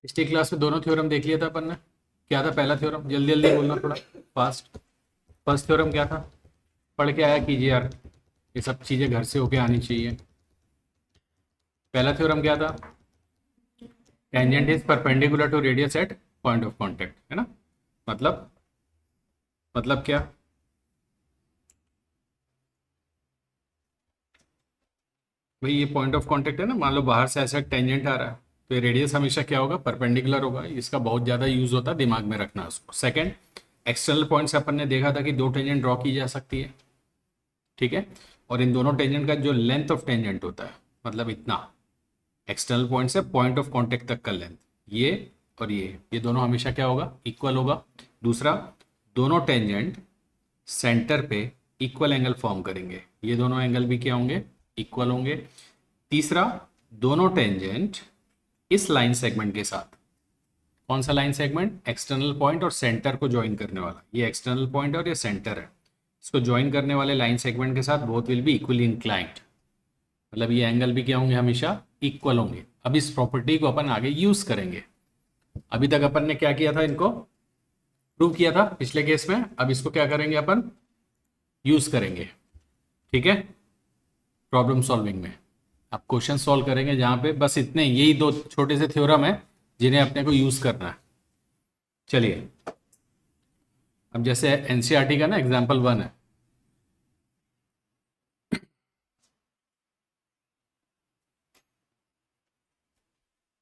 पिछली क्लास में दोनों थ्योरम देख लिया था अपन ने। क्या था पहला थ्योरम? जल्दी जल्दी बोलना थोड़ा फास्ट। फर्स्ट थ्योरम क्या था? पढ़ के आया कीजिए यार, ये सब चीज़ें घर से होके आनी चाहिए। पहला थ्योरम क्या था? Tangent is perpendicular to radius at point of contact, है ना? मतलब क्या? भाई ये पॉइंट ऑफ कांटेक्ट है ना, मान लो बाहर से ऐसा टेंजेंट आ रहा है, तो ये रेडियस हमेशा क्या होगा? परपेंडिकुलर होगा। इसका बहुत ज़्यादा यूज होता है, दिमाग में रखना उसको। सेकंड, एक्सटर्नल पॉइंट से अपन ने देखा था कि दो टेंजेंट ड्रॉ की जा सकती है, ठीक है? और इन दोनों टेंजेंट का जो लेंथ ऑफ टेंजेंट होता है, मतलब इतना, एक्सटर्नल पॉइंट से पॉइंट ऑफ कांटेक्ट तक का लेंथ, ये और ये दोनों हमेशा क्या होगा? इक्वल होगा। दूसरा, दोनों टेंजेंट सेंटर पे इक्वल एंगल फॉर्म करेंगे, ये दोनों एंगल भी क्या होंगे? इक्वल होंगे। तीसरा, दोनों टेंजेंट इस लाइन सेगमेंट के साथ, कौन सा लाइन सेगमेंट? एक्सटर्नल पॉइंट और सेंटर को ज्वाइन करने वाला, ये एक्सटर्नल पॉइंट और ये सेंटर है, इसको ज्वाइन करने वाले लाइन सेगमेंट के साथ both will be equally inclined, मतलब ये एंगल भी क्या होंगे? हमेशा इक्वल होंगे। अब इस प्रॉपर्टी को अपन आगे यूज करेंगे। अभी तक अपन ने क्या किया था? इनको प्रूव किया था पिछले केस में। अब इसको क्या करेंगे? अपन यूज करेंगे, ठीक है? प्रॉब्लम सॉल्विंग में आप क्वेश्चन सॉल्व करेंगे, जहां पे बस इतने, यही दो छोटे से थ्योरम है जिन्हें अपने को यूज करना है। चलिए, अब जैसे एनसीईआरटी का ना एग्जाम्पल 1 है।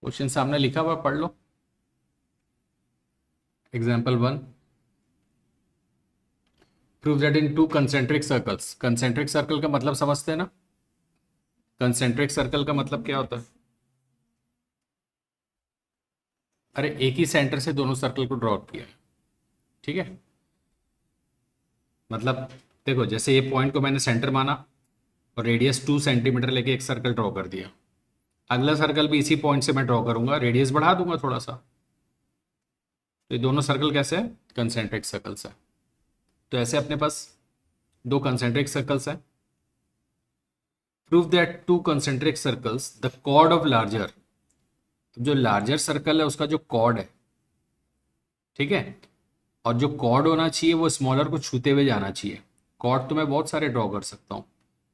क्वेश्चन सामने लिखा हुआ, पढ़ लो। Example 1, prove that in two concentric circles. Concentric circle का मतलब समझते हैं ना? कंसेंट्रिक सर्कल का मतलब क्या होता है? अरे एक ही सेंटर से दोनों सर्कल को ड्रॉ किया है, ठीक है? मतलब देखो, जैसे ये पॉइंट को मैंने सेंटर माना और रेडियस 2 सेंटीमीटर लेके एक सर्कल ड्रॉ कर दिया। अगला सर्कल भी इसी पॉइंट से मैं ड्रॉ करूंगा, रेडियस बढ़ा दूंगा थोड़ा सा। तो ये दोनों सर्कल कैसे है? कंसेंट्रिक सर्कल्स है। तो ऐसे अपने पास दो कंसेंट्रिक सर्कल्स हैं। Prove that two concentric circles the chord of larger, जो लार्जर सर्कल है उसका जो कॉर्ड है, ठीक है, और जो कॉर्ड होना चाहिए वो स्मॉलर को छूते हुए जाना चाहिए। कॉर्ड तो मैं बहुत सारे ड्रॉ कर सकता हूँ।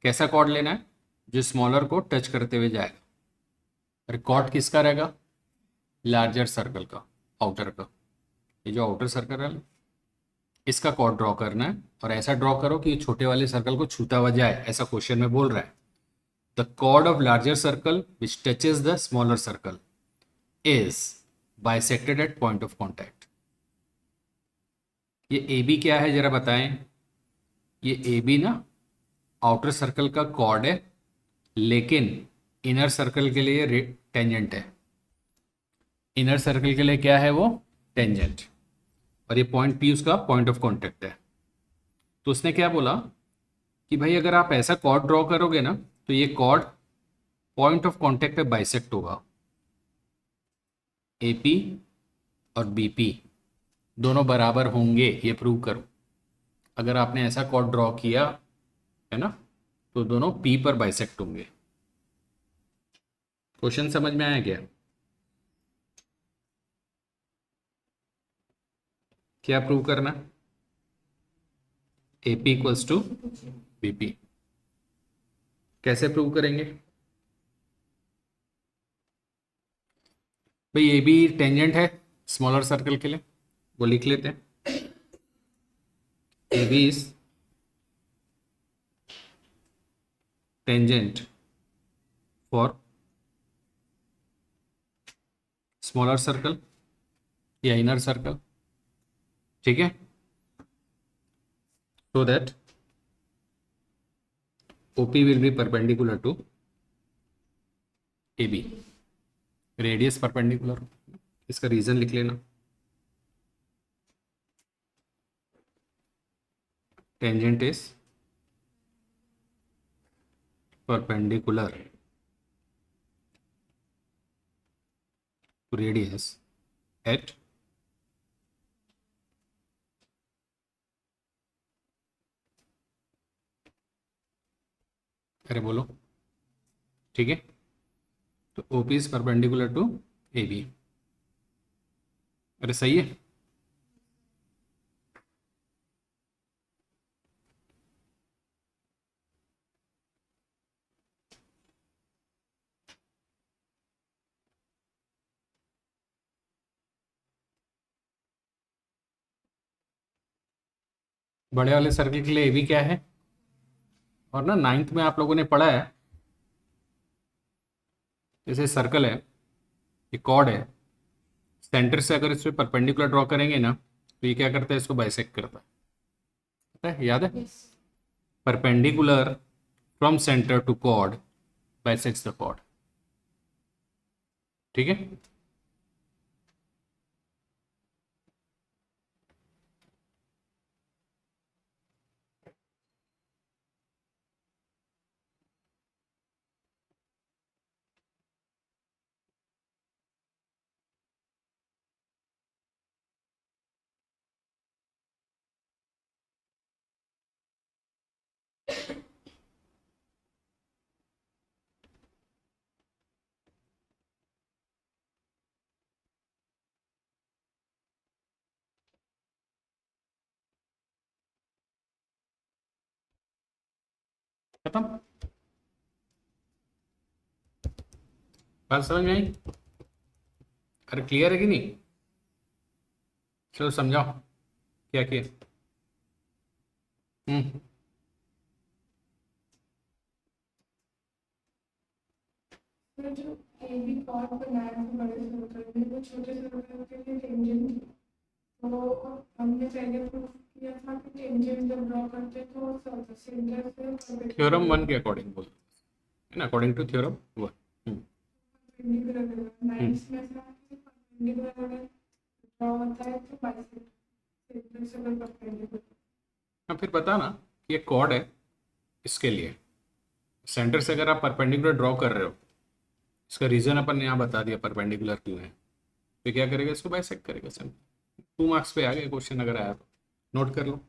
कैसा कॉर्ड लेना है? जो स्मॉलर को टच करते हुए जाएगा। अरे कॉर्ड किसका रहेगा? लार्जर सर्कल का, आउटर का। ये जो आउटर सर्कल है, इसका कॉर्ड ड्रॉ करना है, और ऐसा ड्रॉ करो कि ये छोटे वाले सर्कल को छूता हुआ जाए, ऐसा क्वेश्चन में बोल रहा है। The chord of larger circle which touches the smaller circle is bisected at point of contact. ये ए बी क्या है जरा बताएं? ये ए बी ना आउटर सर्कल का कॉर्ड है, लेकिन इनर सर्कल के लिए टेंजेंट है। इनर सर्कल के लिए क्या है वो? टेंजेंट। और ये पॉइंट पी उसका पॉइंट ऑफ कॉन्टैक्ट है। तो उसने क्या बोला कि भाई अगर आप ऐसा कॉर्ड ड्रॉ करोगे ना, तो ये कॉर्ड पॉइंट ऑफ कांटेक्ट पे बाइसेक्ट होगा। एपी और बीपी दोनों बराबर होंगे, ये प्रूव करो। अगर आपने ऐसा कॉर्ड ड्रॉ किया है ना, तो दोनों पी पर बाइसेक्ट होंगे। क्वेश्चन समझ में आया क्या? क्या प्रूव करना? AP equals to BP. कैसे प्रूव करेंगे? भाई ए बी टेंजेंट है स्मॉलर सर्कल के लिए, वो लिख लेते हैं। A B is tangent for smaller circle या इनर सर्कल, ठीक है? so that OP will be perpendicular to AB, radius perpendicular. इसका रीजन लिख लेना। Tangent is perpendicular to radius at अरे बोलो, ठीक है? तो OP is perpendicular to AB। अरे सही है। बड़े वाले सर्कल के लिए ए भी क्या है, और ना नाइन्थ में आप लोगों ने पढ़ा है, जैसे सर्कल है, ये कॉर्ड है, सेंटर से अगर इस पे परपेंडिकुलर ड्रॉ करेंगे ना तो ये क्या करता है, इसको बाइसेक्ट करता है, पता है, याद है? Perpendicular from centre to chord bisects the chord. ठीक है। खत्म। बात समझ में आई? अरे क्लियर है कि नहीं? चलो समझाओ क्या किया। हम्म। तो जो ए बी कॉर्ड बनाया था बड़े सर्कल में, वो छोटे सर्कल के लिए टेंजेंट थी। तो हमने पहले प्रूफ किया था कि टेंजेंट जब ड्रॉ करते हैं तो सेंटर से थ्योरम वन परपेंडिकुलर के अकॉर्डिंग बोल, है ना, according to theorem one. Perpendicular रहेगा। हम्म। नाइन्थ में से परपेंडिकुलर अगर ड्रॉ होता है तो बाइसेक्ट सेंटर से परपेंडिकुलर। अब फिर बता ना कि ये कॉर्ड है, इसके लिए सेंटर से अगर आप परपेंडिकुलर ड्रॉ कर रहे हो, इसका रीजन अपन ने यहाँ बता दिया परपेंडिकुलर क्यों है, तो क्या करेगा, इसको बाइसेक्ट करेगा सेंटर। 2 मार्क्स पे आ गए क्वेश्चन अगर आया तो नोट कर लो।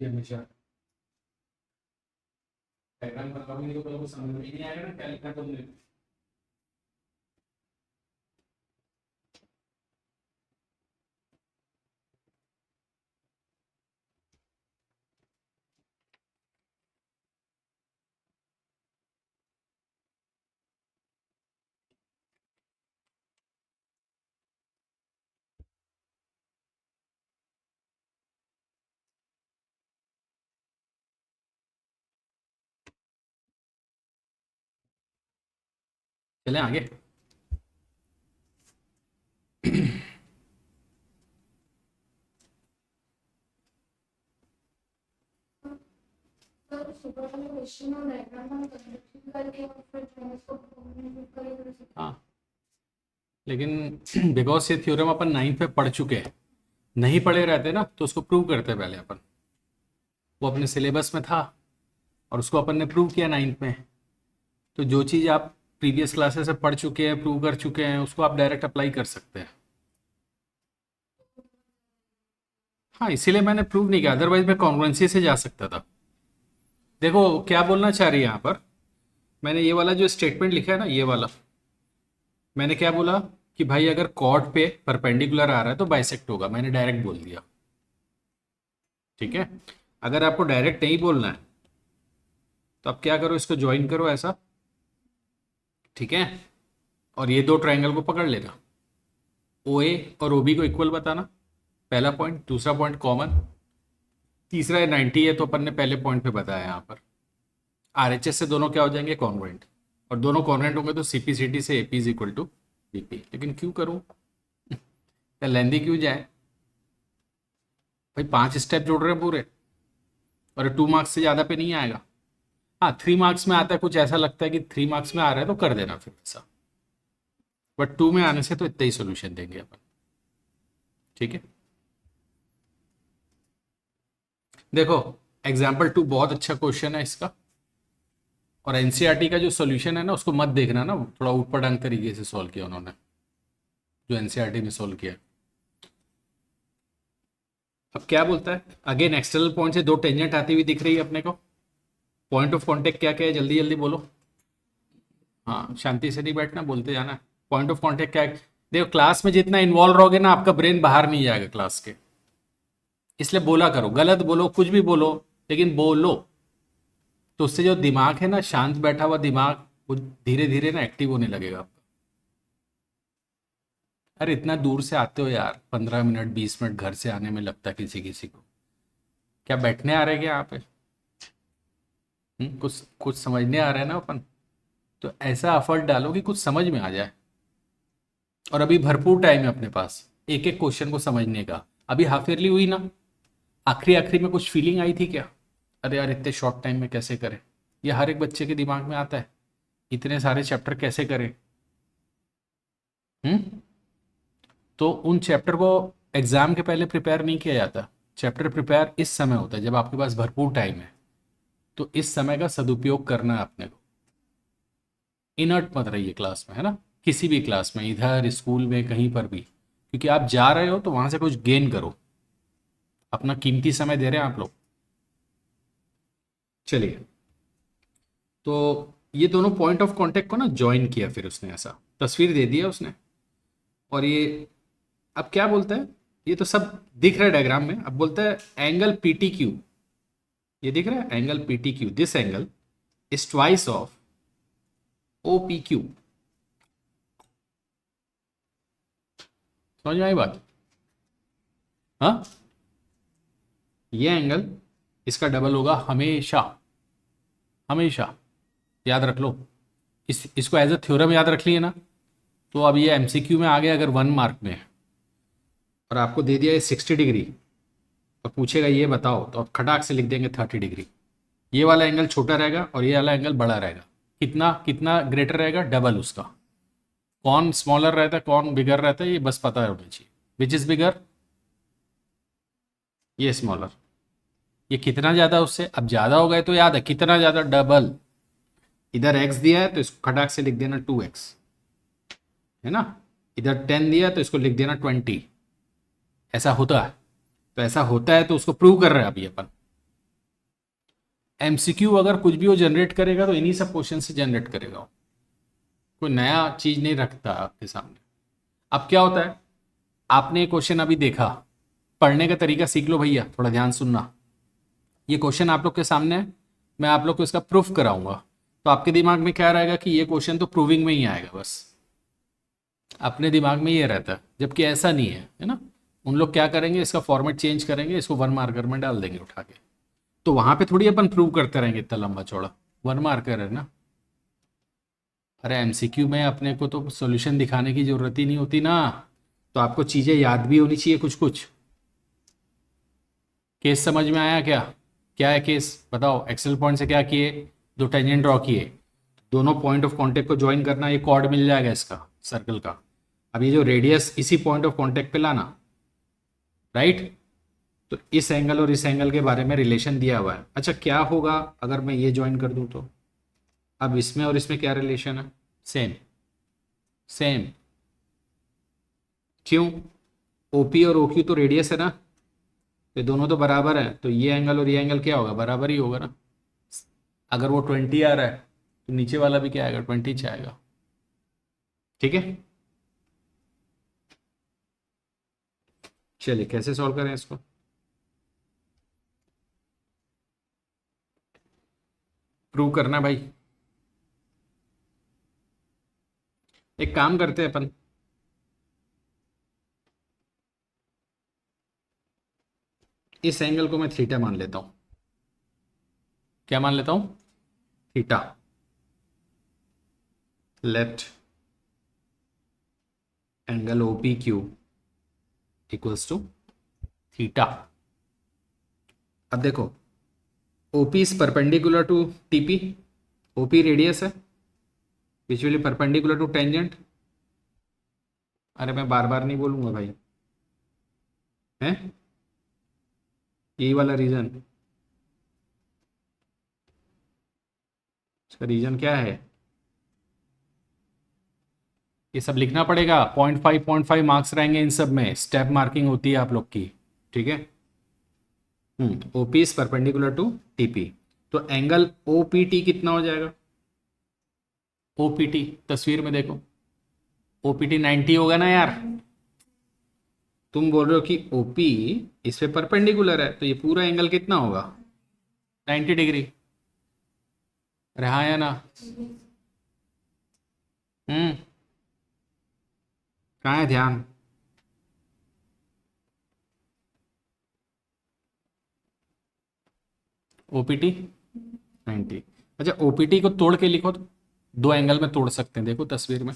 हमेशा डायग्राम बनाओगे तो लोगों को समझ में नहीं आएगा ना क्या लिखा तुमने। चलें आगे। तो सुपर वाले क्वेश्चन और डायग्राम हम कंस्ट्रक्शन करके और फिर जो है उसको प्रूव करके हाँ, लेकिन बिकॉज ये थ्योरम अपन 9th में पढ़ चुके हैं, नहीं पढ़े रहते ना तो उसको प्रूव करते पहले अपन, वो अपने सिलेबस में था और उसको अपन ने प्रूव किया 9th में। तो जो चीज़ आप प्रीवियस क्लासेस से पढ़ चुके हैं, प्रूव कर चुके हैं, उसको आप डायरेक्ट अप्लाई कर सकते हैं। हाँ, इसीलिए मैंने प्रूव नहीं किया, अदरवाइज मैं कॉन्ग्रुएंसी से जा सकता था। देखो क्या बोलना चाह रही है यहाँ पर, मैंने ये वाला जो स्टेटमेंट लिखा है ना, ये वाला मैंने क्या बोला कि भाई अगर कॉर्ड पे परपेंडिकुलर आ रहा है तो बाइसेक्ट होगा, मैंने डायरेक्ट बोल दिया। ठीक है, अगर आपको डायरेक्ट नहीं बोलना है तो आप क्या करो, इसको ज्वाइन करो ऐसा, ठीक है, और ये दो ट्रायंगल को पकड़ लेना, ओ ए और ओ बी को इक्वल बताना, पहला पॉइंट। दूसरा पॉइंट कॉमन, तीसरा है 90 है तो अपन ने पहले पॉइंट पे बताया यहाँ पर आर एच एस से दोनों क्या हो जाएंगे, कॉन्वेंट, और दोनों कॉन्वेंट होंगे तो सी पी सी टी से A P is equal to B P. लेकिन क्यों करूँ, या लेंदी क्यों जाए भाई, 5 स्टेप जोड़ रहे हैं पूरे, और 2 मार्क्स से ज़्यादा पे नहीं आएगा। हाँ 3 मार्क्स में आता है, कुछ ऐसा लगता है कि 3 मार्क्स में आ रहा है तो कर देना फिर ऐसा, बट 2 में आने से तो इतना ही सोल्यूशन देंगे अपन। ठीक है, देखो एग्जाम्पल 2 बहुत अच्छा क्वेश्चन है इसका, और एनसीईआरटी का जो सॉल्यूशन है ना उसको मत देखना ना, थोड़ा ऊटपटांग तरीके से सॉल्व किया उन्होंने, जो एनसीईआरटी में सॉल्व किया। अब क्या बोलता है, अगेन एक्सटर्नल पॉइंट से दो टेंजेंट आती हुई दिख रही है अपने को, पॉइंट ऑफ कॉन्टेक्ट क्या क्या है, जल्दी जल्दी बोलो। हाँ शांति से नहीं बैठना, बोलते जाना। पॉइंट ऑफ कॉन्टेक्ट क्या है, देखो क्लास में जितना इन्वॉल्व रहोगे ना आपका ब्रेन बाहर नहीं जाएगा क्लास के, इसलिए बोला करो, गलत बोलो कुछ भी बोलो लेकिन बोलो, तो उससे जो दिमाग है ना, शांत बैठा हुआ दिमाग, वो धीरे धीरे ना एक्टिव होने लगेगा आपका। अरे इतना दूर से आते हो यार, 15 मिनट 20 मिनट घर से आने में लगता है किसी किसी को, क्या बैठने आ रहे हैं क्या यहाँ पे? कुछ कुछ समझने आ रहा है ना अपन, तो ऐसा एफर्ट डालो कि कुछ समझ में आ जाए। और अभी भरपूर टाइम है अपने पास एक एक क्वेश्चन को समझने का। अभी हाफ ईयरली हुई ना, आखिरी आखिरी में कुछ फीलिंग आई थी क्या, अरे यार इतने शॉर्ट टाइम में कैसे करें? ये हर एक बच्चे के दिमाग में आता है, इतने सारे चैप्टर कैसे करें। हम्म, तो उन चैप्टर को एग्जाम के पहले प्रिपेयर नहीं किया जाता, चैप्टर प्रिपेयर इस समय होता है जब आपके पास भरपूर टाइम है, तो इस समय का सदुपयोग करना है अपने को। इनर्ट मत रहिए क्लास में, है ना, किसी भी क्लास में, इधर स्कूल में कहीं पर भी, क्योंकि आप जा रहे हो तो वहां से कुछ गेन करो, अपना कीमती समय दे रहे हैं आप लोग। चलिए, तो ये दोनों पॉइंट ऑफ कांटेक्ट को ना ज्वाइन किया, फिर उसने ऐसा तस्वीर दे दिया उसने, और ये अब क्या बोलता है, ये तो सब दिख रहा है डायग्राम में, अब बोलता है एंगल पी टी क्यू, ये दिख रहा है angle P T Q, this angle is twice of O P Q. समझ में आई बात? हाँ, ये एंगल इसका डबल होगा हमेशा, हमेशा याद रख लो। इसको एज अ थ्योरम याद रख लिए ना, तो अब ये एमसीक्यू में आ गया अगर 1 मार्क में है, और आपको दे दिया ये 60 डिग्री, और पूछेगा ये बताओ, तो आप खटाक से लिख देंगे 30 डिग्री। ये वाला एंगल छोटा रहेगा और ये वाला एंगल बड़ा रहेगा, कितना कितना ग्रेटर रहेगा, डबल उसका। कौन स्मॉलर रहता है कौन बिगर रहता है ये बस पता होना चाहिए, विच इज बिगर, ये स्मॉलर। ये कितना ज़्यादा उससे, अब ज़्यादा हो गए तो याद है कितना ज़्यादा, डबल। इधर x दिया है तो इसको खटाक से लिख देना 2x, है ना, इधर 10 दिया तो इसको लिख देना 20। ऐसा होता है, तो ऐसा होता है तो उसको प्रूव कर रहे हैं अभी अपन। एमसीक्यू अगर कुछ भी वो जनरेट करेगा तो इन्हीं सब क्वेश्चन से जनरेट करेगा वो, कोई नया चीज नहीं रखता आपके सामने। अब क्या होता है, आपने क्वेश्चन अभी देखा, पढ़ने का तरीका सीख लो भैया, थोड़ा ध्यान सुनना। ये क्वेश्चन आप लोग के सामने है, मैं आप लोग को इसका प्रूफ कराऊंगा, तो आपके दिमाग में क्या रहेगा कि ये क्वेश्चन तो प्रूविंग में ही आएगा, बस अपने दिमाग में ये रहता है, जबकि ऐसा नहीं है ना। उन लोग क्या करेंगे, इसका फॉर्मेट चेंज करेंगे, इसको 1 मार्कर में डाल देंगे उठा के, तो वहां पे थोड़ी अपन प्रूव करते रहेंगे इतना लंबा चौड़ा, 1 मार्कर है ना। अरे एमसीक्यू में अपने को तो सॉल्यूशन दिखाने की जरूरत ही नहीं होती ना, तो आपको चीज़ें याद भी होनी चाहिए कुछ कुछ। केस समझ में आया क्या? क्या है केस बताओ। एक्सेल पॉइंट से क्या किए, दो टेंजेंट ड्रॉ किए, दोनों पॉइंट ऑफ कांटेक्ट को ज्वाइन करना, ये कॉर्ड मिल जाएगा इसका सर्कल का। अब ये जो रेडियस इसी पॉइंट ऑफ कांटेक्ट पे लाना, राइट। तो इस एंगल और इस एंगल के बारे में रिलेशन दिया हुआ है। अच्छा क्या होगा अगर मैं ये ज्वाइन कर दूं तो? अब इसमें और इसमें क्या रिलेशन है? Same, same. क्यों? ओपी और ओक्यू तो रेडियस है ना, ये दोनों तो बराबर है, तो ये एंगल और ये एंगल क्या होगा, बराबर ही होगा ना। अगर वो 20 आ रहा है तो नीचे वाला भी क्या आएगा, 20 आएगा। ठीक है, चलिए कैसे सॉल्व करें इसको। प्रूव करना भाई। एक काम करते हैं अपन, इस एंगल को मैं थीटा मान लेता हूं। क्या मान लेता हूं? Theta. Let angle O P Q equals to theta. अब देखो, O P is perpendicular to T P. O P radius है which will perpendicular to tangent. अरे मैं बार बार नहीं बोलूंगा भाई, हैं? यही वाला रीजन, इसका रीजन क्या है? ये सब लिखना पड़ेगा। 0.5 मार्क्स रहेंगे इन सब में, स्टेप मार्किंग होती है आप लोग की। ठीक है। OP is perpendicular to TP, तो एंगल ओपीटी कितना हो जाएगा? ओपीटी तस्वीर में देखो, ओपीटी 90 होगा ना यार। तुम बोल रहे हो कि ओपी इस पे परपेंडिकुलर है, तो ये पूरा एंगल कितना होगा? 90 डिग्री। रहा या ना? हम्म कहाँ है ध्यान? ओपीटी 90। अच्छा ओपीटी को तोड़ के लिखो तो दो एंगल में तोड़ सकते हैं, देखो तस्वीर में।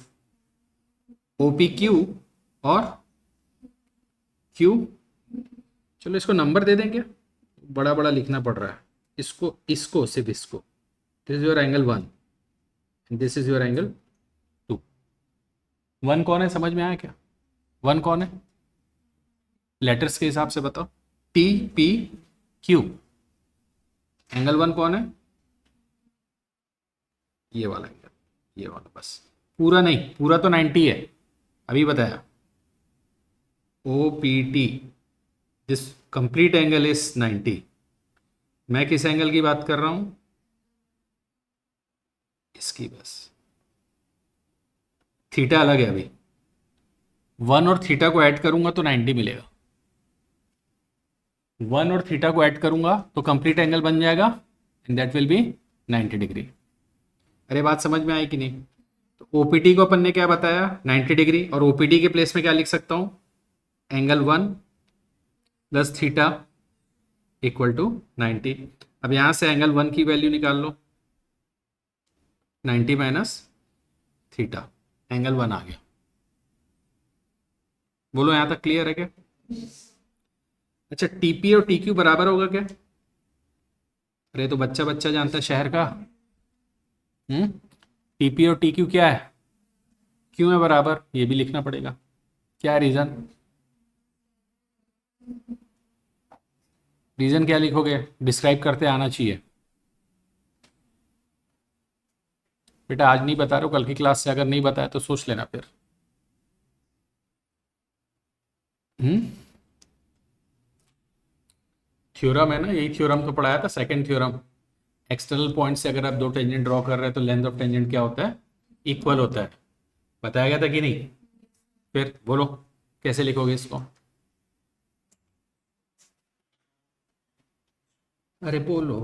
ओपी क्यू और क्यू, चलो इसको नंबर दे दें क्या? बड़ा बड़ा लिखना पड़ रहा है। इसको इसको सिर्फ इसको, this is your angle 1, this is your angle 2। 1 कौन है समझ में आया क्या? 1 कौन है लेटर्स के हिसाब से बताओ? T P Q. एंगल 1 कौन है? ये वाला एंगल, ये वाला बस। पूरा नहीं, पूरा तो 90 है, अभी बताया। O P T, this complete angle is 90। मैं किस एंगल की बात कर रहा हूं? इसकी बस। थीटा अलग है अभी। 1 और थीटा को ऐड करूंगा तो 90 मिलेगा। 1 और थीटा को ऐड करूंगा तो कंप्लीट एंगल बन जाएगा, and that will be 90 degree. अरे बात समझ में आई कि नहीं? तो ओपीटी को अपन ने क्या बताया, 90 डिग्री, और ओपीटी के प्लेस में क्या लिख सकता हूं? Angle 1 plus theta equal to 90। अब यहां से एंगल 1 की वैल्यू निकाल लो, 90 माइनस थीटा, एंगल 1 आ गया। बोलो यहां तक क्लियर है क्या? अच्छा टीपी और टीक्यू बराबर होगा क्या? अरे तो बच्चा बच्चा जानता है शहर का। टीपी और टीक्यू क्या है? क्यों है बराबर, ये भी लिखना पड़ेगा। क्या है रीजन? रीजन क्या लिखोगे, डिस्क्राइब करते आना चाहिए। बेटा आज नहीं बता रहे हो, कल की क्लास से अगर नहीं बताया तो सोच लेना फिर। हम्म थ्योरम है ना, यही थ्योरम तो पढ़ाया था, सेकंड थ्योरम। एक्सटर्नल पॉइंट से अगर आप दो टेंजेंट ड्रॉ कर रहे हैं तो लेंथ ऑफ टेंजेंट क्या होता है, इक्वल होता है। बताया गया था कि नहीं? फिर बोलो कैसे लिखोगे इसको? अरे बोलो।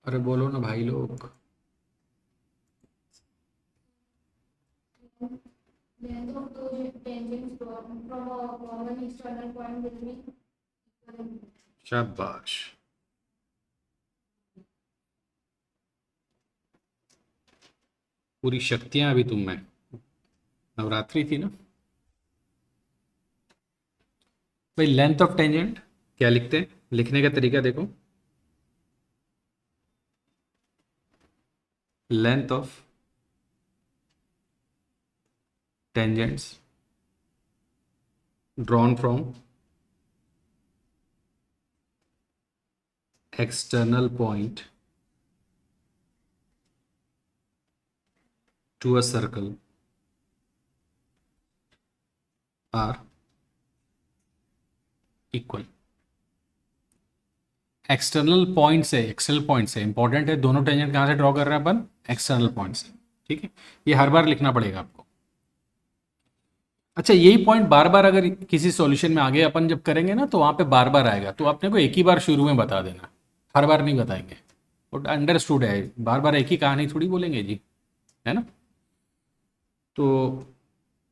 अरे बोलो ना भाई लोग। Length of those tangents drawn from a common external point will be शाबाश। पूरी शक्तियां अभी तुम में। नवरात्रि थी ना भाई। लेंथ ऑफ टेंजेंट क्या लिखते हैं? लिखने का तरीका देखो। Length of tangents drawn from external point to a circle are equal। External point से, एक्सटर्नल पॉइंट से इंपॉर्टेंट है, दोनों टेंजेंट कहाँ से ड्रॉ कर रहे हैं अपन? एक्सटर्नल पॉइंट से। ठीक है, ये हर बार लिखना पड़ेगा आपको। अच्छा, यही पॉइंट बार बार अगर किसी सॉल्यूशन में आगे अपन जब करेंगे ना तो वहां पे बार बार आएगा, तो आपने को एक ही बार शुरू में बता देना, हर बार नहीं बताएंगे। और अंडरस्टूड है, बार बार एक ही कहानी थोड़ी बोलेंगे जी, है ना। तो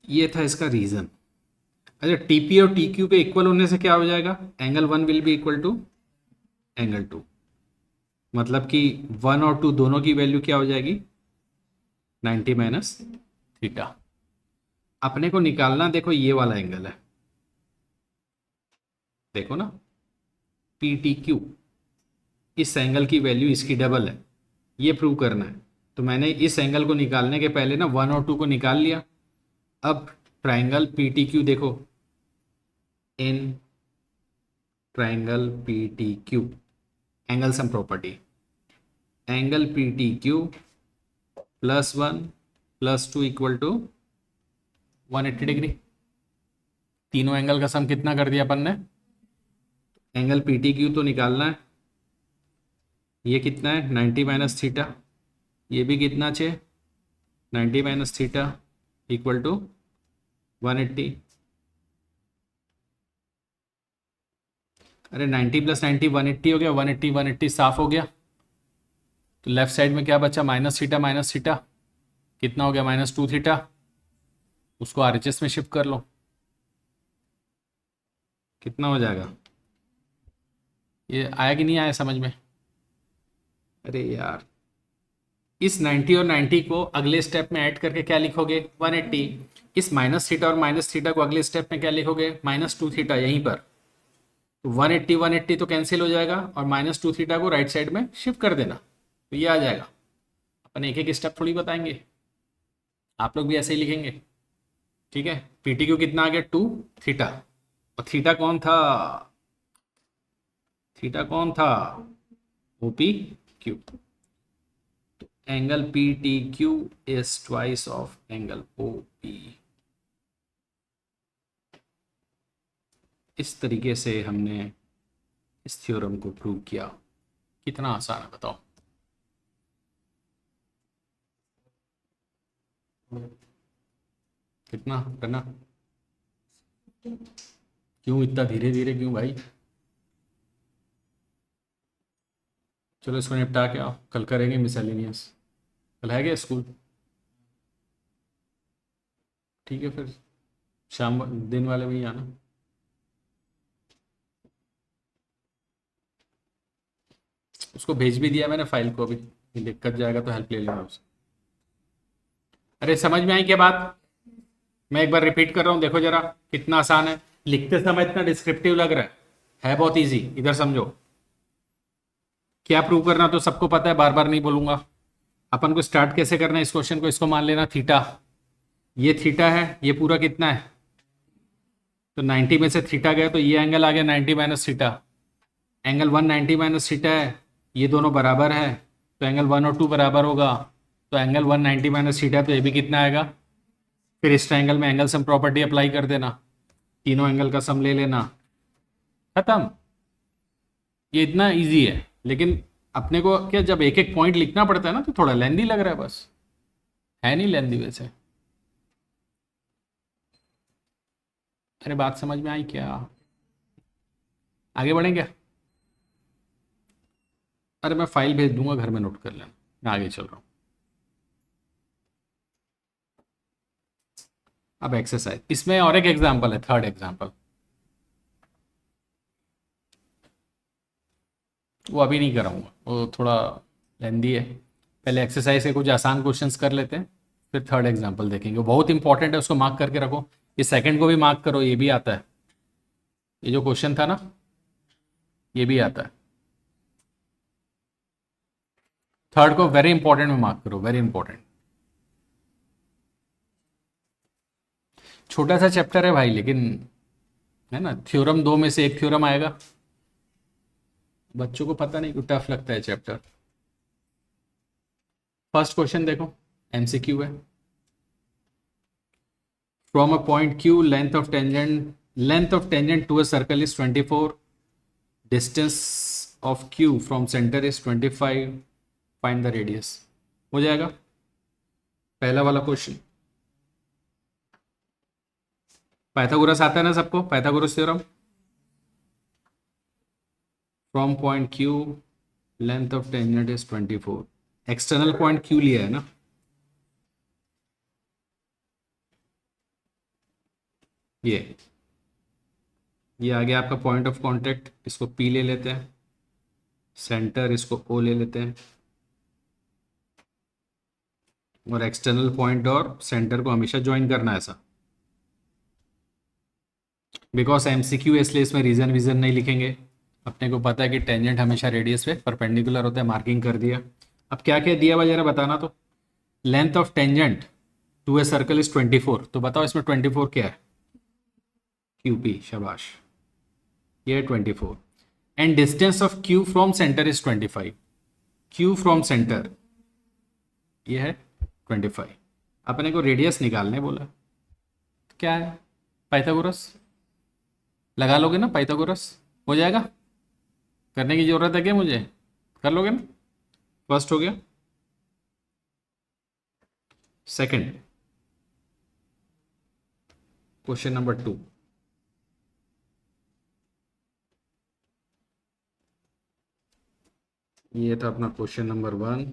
ये था इसका रीजन। अच्छा, टीपी और टी क्यू पे इक्वल होने से क्या हो जाएगा? Angle one will be equal to angle two. मतलब कि वन और टू दोनों की वैल्यू क्या हो जाएगी? 90 माइनस थीटा। अपने को निकालना, देखो ये वाला एंगल है, देखो ना, पी टी क्यू। इस एंगल की वैल्यू इसकी डबल है, ये प्रूव करना है। तो मैंने इस एंगल को निकालने के पहले ना वन और टू को निकाल लिया। अब ट्राइंगल पी टी क्यू देखो, in triangle P T Q, angle sum property, angle P T Q plus one plus two equal to 180 degree. तीनों एंगल का सम कितना कर दिया अपन ने? एंगल पी टी क्यू तो निकालना है, ये कितना है? 90 माइनस थीटा। ये भी कितना छे? 90 माइनस थीटा इक्वल टू 180। अरे 90 प्लस 90 180 हो गया, 180 180 साफ हो गया। तो लेफ्ट साइड में क्या बचा? माइनस थीटा कितना हो गया? -2 थीटा। उसको आरएचएस में शिफ्ट कर लो, कितना हो जाएगा? ये आया कि नहीं आया समझ में? अरे यार, इस 90 और 90 को अगले स्टेप में ऐड करके क्या लिखोगे? 180। इस माइनस थीटा और माइनस थीटा को अगले स्टेप में क्या लिखोगे? -2 थीटा यहीं पर। तो 180 180 तो कैंसिल हो जाएगा, और -2 थीटा को राइट साइड में शिफ्ट कर देना, तो ये आ जाएगा। अपन एक एक स्टेप थोड़ी बताएंगे, आप लोग भी ऐसे ही लिखेंगे। ठीक है, पीटी क्यू कितना आ गया? 2 थीटा। और थीटा कौन था? थीटा कौन था? O P Q. तो angle P T Q is twice of angle O P. इस तरीके से हमने इस थ्योरम को प्रूव किया। कितना आसान है बताओ। कितना करना? क्यों इतना धीरे धीरे क्यों भाई? चलो इसको निपटा के आओ, कल करेंगे मिसलेनियस। कल है क्या स्कूल? ठीक है फिर शाम दिन वाले में ही आना। उसको भेज भी दिया मैंने फाइल को, अभी दिक्कत जाएगा तो हेल्प ले लेना उससे। अरे समझ में आई क्या बात? मैं एक बार रिपीट कर रहा हूँ, देखो जरा कितना आसान है। लिखते समय इतना डिस्क्रिप्टिव लग रहा है बहुत इजी। इधर समझो, क्या प्रूव करना तो सबको पता है, बार बार नहीं बोलूंगा। अपन को स्टार्ट कैसे करना है इस क्वेश्चन को? इसको मान लेना थीटा, ये थीटा है, ये पूरा कितना है? तो 90 में से थीटा गया तो ये एंगल आ गया 90 minus theta. Angle 190 minus theta है, ये दोनों बराबर है, तो एंगल 1 और 2 बराबर होगा। तो एंगल 190 माइनस थीटा, तो ये भी कितना आएगा? फिर इस ट्रायंगल में एंगल सम प्रॉपर्टी अप्लाई कर देना, तीनों एंगल का सम ले लेना, खत्म। ये इतना इजी है, लेकिन अपने को क्या जब एक एक पॉइंट लिखना पड़ता है ना तो थोड़ा लेंदी लग रहा है, बस है नहीं लेंदी वैसे। अरे बात समझ में आई क्या? आगे बढ़ेंगे? अरे मैं फाइल भेज दूंगा, घर में नोट कर लेना, मैं आगे चल रहा हूँ। अब एक्सरसाइज, इसमें और एक एग्जाम्पल है, थर्ड एग्जाम्पल। वो अभी नहीं कराऊंगा, वो थोड़ा लेंदी है। पहले एक्सरसाइज के कुछ आसान क्वेश्चंस कर लेते हैं, फिर थर्ड एग्जाम्पल देखेंगे। वो बहुत इंपॉर्टेंट है, उसको मार्क करके रखो। ये सेकंड को भी मार्क करो, ये भी आता है। ये जो क्वेश्चन था ना, ये भी आता है। थर्ड को वेरी इंपॉर्टेंट में मार्क करो, वेरी इंपॉर्टेंट। छोटा सा चैप्टर है भाई, लेकिन है ना, थ्योरम दो में से एक थ्योरम आएगा। बच्चों को पता नहीं क्यों टफ लगता है चैप्टर। फर्स्ट क्वेश्चन देखो, एमसीक्यू है। From a point Q, length of tangent to a circle is 24, distance of Q from centre is 25, find the radius. हो जाएगा पहला वाला क्वेश्चन। पाइथागोरस आता है ना सबको, Pythagoras theorem. From point Q, length of tangent is 24। External point Q लिया है ना, ये आ गया आपका पॉइंट ऑफ कांटेक्ट। इसको पी ले लेते हैं, सेंटर इसको ओ ले लेते हैं, और एक्सटर्नल पॉइंट और सेंटर को हमेशा ज्वाइन करना है ऐसा। बिकॉज एमसीक्यू है, इसलिए इसमें रीजन वीजन नहीं लिखेंगे। अपने को पता है कि टेंजेंट हमेशा रेडियस पे परपेंडिकुलर होता है, मार्किंग कर दिया। अब क्या क्या दिया हुआ जरा बताना तो। Length of tangent to a circle is 24, तो बताओ इसमें 24 क्या है। क्यूपी, शाबाश, ये है 24। And distance of Q from centre is 25। Q from centre ये है 25। अपने को रेडियस निकालने बोला, तो क्या है, पाइथागोरस लगा लोगे ना, पाइथागोरस हो जाएगा। करने की जरूरत है क्या मुझे, कर लोगे ना। फर्स्ट हो गया। Second, question number 2। ये था अपना क्वेश्चन नंबर 1।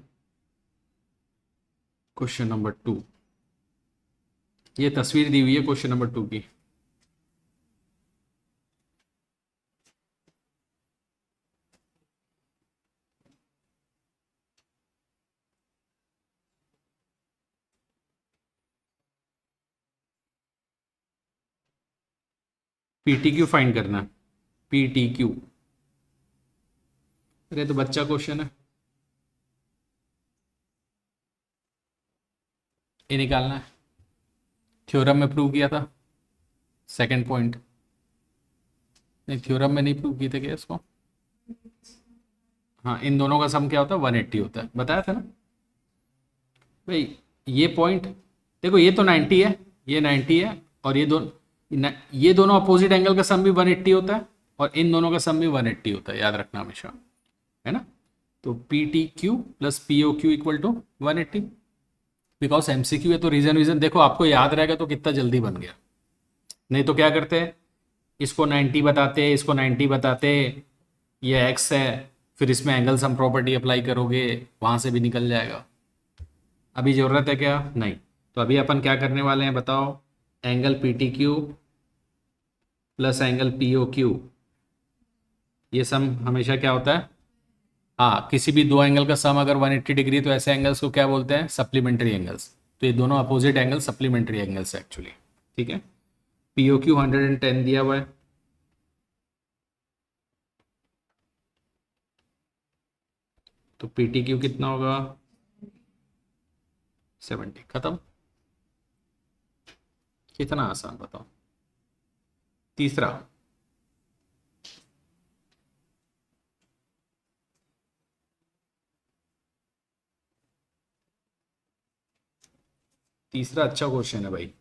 क्वेश्चन नंबर 2, ये तस्वीर दी हुई है क्वेश्चन नंबर 2 की। पीटी क्यू फाइंड करना है, पीटी क्यू। अरे तो बच्चा क्वेश्चन है, ये निकालना है। थ्योरम में प्रूव किया था, सेकंड पॉइंट। नहीं, थ्योरम में नहीं प्रूव किए थे क्या इसको। हाँ, इन दोनों का सम क्या होता है, 180 होता है, बताया था ना भाई। ये पॉइंट देखो, ये तो 90 है, ये 90 है, और ये दोनों अपोजिट एंगल का सम भी 180 होता है, और इन दोनों का सम भी 180 होता है, याद रखना हमेशा, है ना। तो P T Q plus P O Q equal to 180। Because MCQ है तो रीजन वीजन देखो, आपको याद रहेगा तो कितना जल्दी बन गया। नहीं तो क्या करते हैं, इसको 90 बताते, इसको 90 बताते, ये एक्स है, फिर इसमें एंगल सम प्रॉपर्टी अप्लाई करोगे, वहां से भी निकल जाएगा। अभी ज़रूरत है क्या, नहीं। तो अभी अपन क्या करने वाले हैं बताओ, angle P T Q plus angle P O Q, ये सम हमेशा क्या होता है, हाँ, किसी भी दो एंगल का सम अगर 180 डिग्री, तो ऐसे एंगल्स को क्या बोलते हैं, सप्लीमेंट्री एंगल्स। तो ये दोनों अपोजिट एंगल सप्लीमेंट्री एंगल्स है एक्चुअली, ठीक है। पी ओ क्यू 110 दिया हुआ है, तो पी टी क्यू कितना होगा, 70। खत्म। कितना आसान बताओ। तीसरा, तीसरा अच्छा क्वेश्चन है भाई,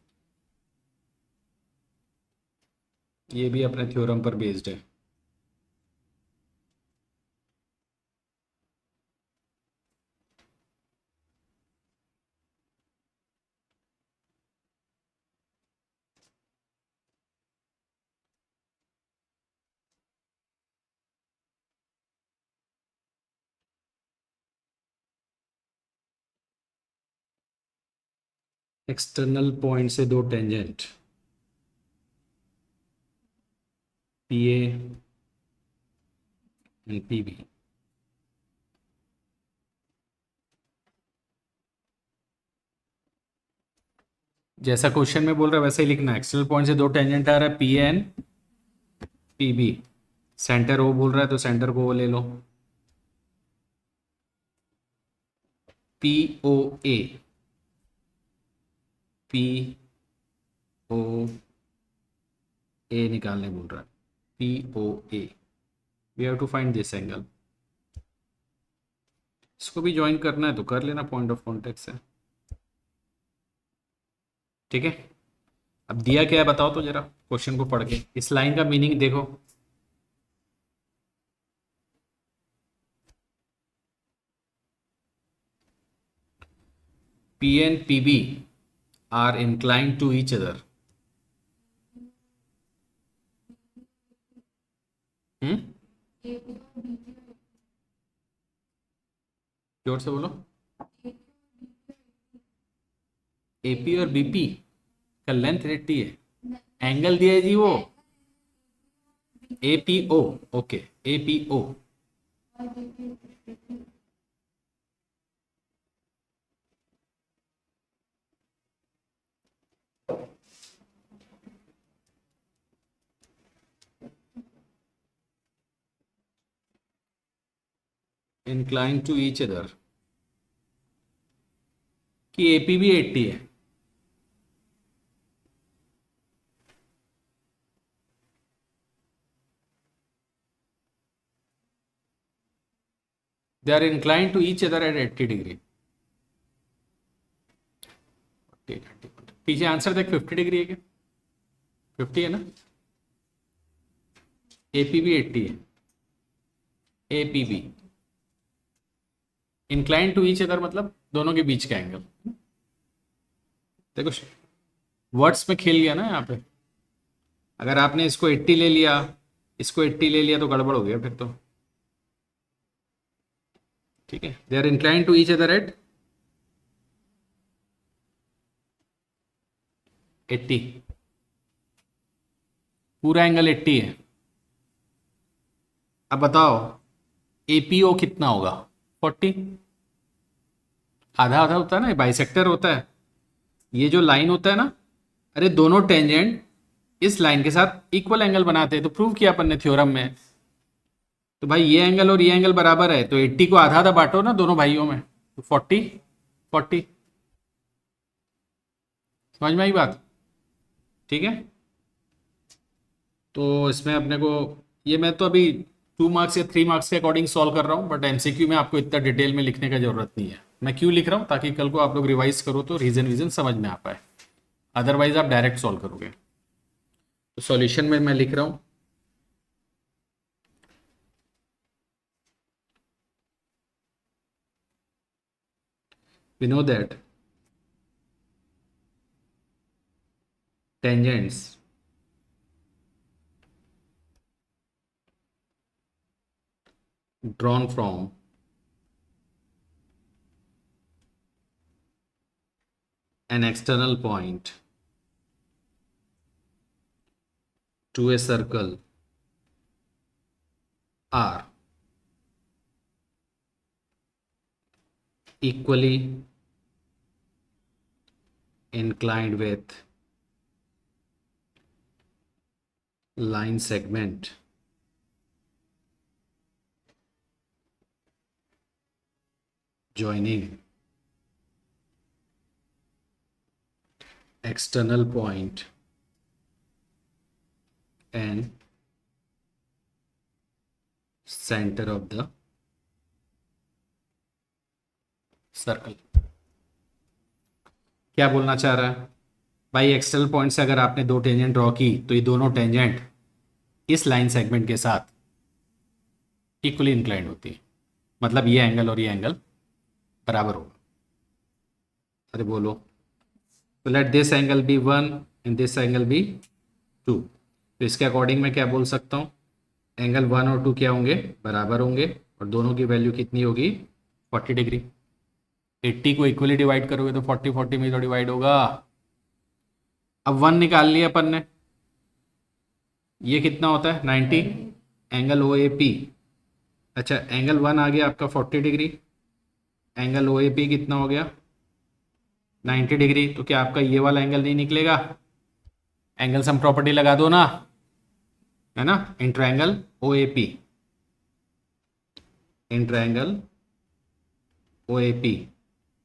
ये भी अपने थ्योरम पर बेस्ड है। एक्सटर्नल पॉइंट से दो tangent P A and P B, जैसा क्वेश्चन में बोल रहा है वैसे ही लिखना है। एक्सटर्नल पॉइंट से दो टेंजेंट आ रहा है, P and P B. Centre O बोल रहा है तो सेंटर को वो ले लो, P O A, P O ए निकालने बोल रहा है, P O A. We have to find this angle. इसको भी ज्वाइन करना है तो कर लेना, पॉइंट ऑफ कॉन्टेक्ट से। ठीक है, अब दिया क्या है बताओ तो जरा क्वेश्चन को पढ़ के। इस लाइन का मीनिंग देखो, P and P B are inclined to each other। हम्म, जोर से बोलो। एपी और बीपी का लेंथ 80 है, एंगल दिया है जी वो APO. Okay, APO. inclined to each other कि एपी भी 80 है। They are inclined to each other at 80 degree. पीछे आंसर देख, 50 डिग्री है क्या? 50 है ना? एपी भी 80 है, एपी भी inclined to each other मतलब दोनों के बीच का एंगल। देखो वर्ड्स में खेल गया ना यहाँ पे। अगर आपने इसको 80 ले लिया, इसको 80 ले लिया तो गड़बड़ हो गया फिर तो। ठीक है, they are inclined to each other at 80। पूरा एंगल 80 है। अब बताओ एपीओ कितना होगा? 40। आधा आधा होता है ना, बाइसेक्टर होता है। ये जो लाइन होता है ना, अरे दोनों टेंजेंट इस लाइन के साथ इक्वल एंगल बनाते हैं, तो प्रूव किया अपन ने थ्योरम में। तो भाई ये एंगल और ये एंगल बराबर है, तो 80 को आधा आधा बांटो ना दोनों भाइयों में, तो 40 40। समझ में आई बात? ठीक है, तो इसमें अपने को, ये मैं तो अभी 2 मार्क्स या 3 मार्क्स के अकॉर्डिंग सॉल्व कर रहा हूँ, बट एमसीक्यू में आपको इतना डिटेल में लिखने का जरूरत नहीं है। मैं क्यों लिख रहा हूँ? ताकि कल को आप लोग रिवाइज करो तो रीजन वीजन समझ में आ पाए, अदरवाइज आप डायरेक्ट सॉल्व करोगे। तो सॉल्यूशन में मैं लिख रहा हूँ, we know that tangents drawn from an external point to a circle are equally inclined with line segment joining external point and center of the circle. क्या बोलना चाह रहा है भाई? एक्सटर्नल पॉइंट से अगर आपने दो टेंजेंट ड्रॉ की तो ये दोनों टेंजेंट इस लाइन सेगमेंट के साथ इक्वली इंक्लाइंड होती है, मतलब ये एंगल और ये एंगल बराबर होगा। अरे बोलो, तो let this angle be 1 and this angle be 2। तो इसके अकॉर्डिंग मैं क्या बोल सकता हूँ? एंगल 1 और 2 क्या होंगे? बराबर होंगे, और दोनों की वैल्यू कितनी होगी? 40 डिग्री। 80 को इक्वली डिवाइड करोगे तो 40 40 में तो डिवाइड होगा। अब 1 निकाल लिया अपन ने, ये कितना होता है? 90। एंगल ओ ए पी, अच्छा एंगल 1 आ गया आपका 40 degree, angle O A P कितना हो गया? 90 डिग्री, तो क्या आपका ये वाला एंगल नहीं निकलेगा? एंगल सम प्रॉपर्टी लगा दो ना, है ना, in triangle O A P, in triangle O A P,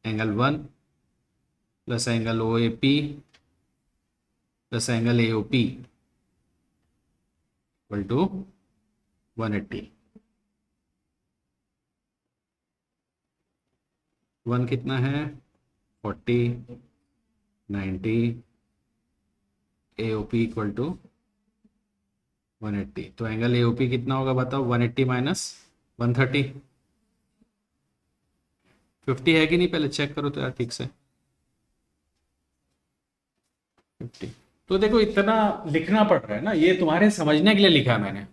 angle 1 plus angle O A P plus angle A O P equal to 180। 1 कितना है? 40, 90, A O P equal to 180। तो angle A O P कितना होगा बताओ? 180 minus 130, 50 है कि नहीं? पहले चेक करो तो यार ठीक से। 50। तो देखो इतना लिखना पड़ रहा है ना, ये तुम्हारे समझने के लिए लिखा है मैंने।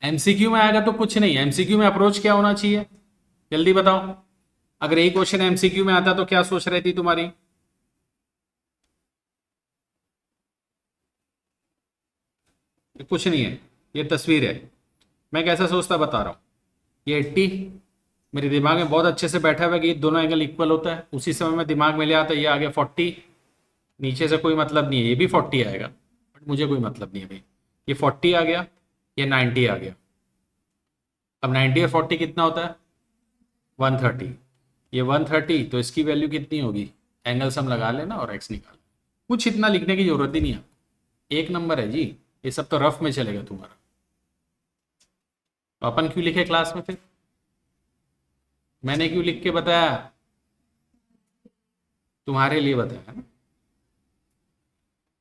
एमसीक्यू में आएगा तो कुछ नहीं है। एमसीक्यू में अप्रोच क्या होना चाहिए, जल्दी बताओ। अगर यही क्वेश्चन एमसीक्यू में आता तो क्या सोच रही थी तुम्हारी? कुछ नहीं है, ये तस्वीर है। मैं कैसा सोचता बता रहा हूँ। ये 80 मेरे दिमाग में बहुत अच्छे से बैठा हुआ है कि ये दोनों एंगल इक्वल होता है। उसी समय मैं दिमाग में ले आता, ये आ गया 40, नीचे से कोई मतलब नहीं है, ये भी 40 आएगा, बट मुझे कोई मतलब नहीं है भाई। ये 40 आ गया, ये 90 आ गया। अब 90 और 40 कितना होता है? 130। ये 130, तो इसकी वैल्यू कितनी होगी? एंगल सम लगा लेना और एक्स निकाल। कुछ इतना लिखने की जरूरत ही नहीं है, एक नंबर है जी। ये सब तो रफ में चलेगा तुम्हारा। तो अपन क्यों लिखे क्लास में फिर? मैंने क्यों लिख के बताया? तुम्हारे लिए बताया ना।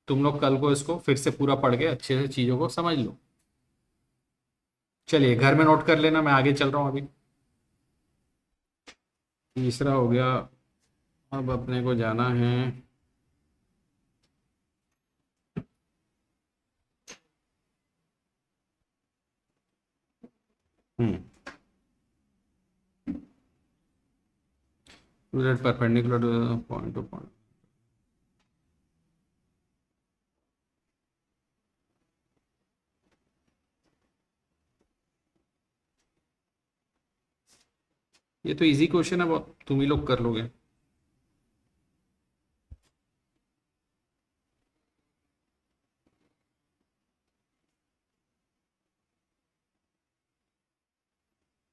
तुम लोग कल को इसको फिर से पूरा पढ़ के अच्छे से चीज़ों को समझ लो। चलिए घर में नोट कर लेना, मैं आगे चल रहा हूँ अभी। तीसरा हो गया। अब अपने को जाना है hmm perpendicular to point to point. ये तो इजी क्वेश्चन है बहुत, तुम ही लोग कर लोगे।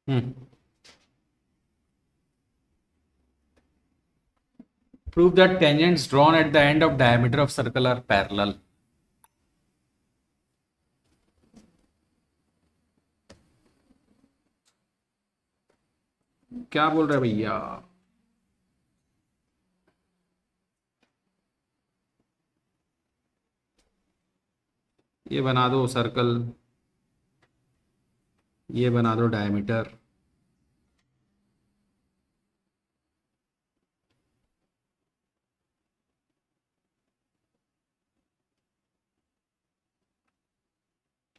हम्म Prove that tangents drawn at the end of diameter of circle are parallel. क्या बोल रहे हैं भैया? ये बना दो सर्कल, ये बना दो डायमीटर।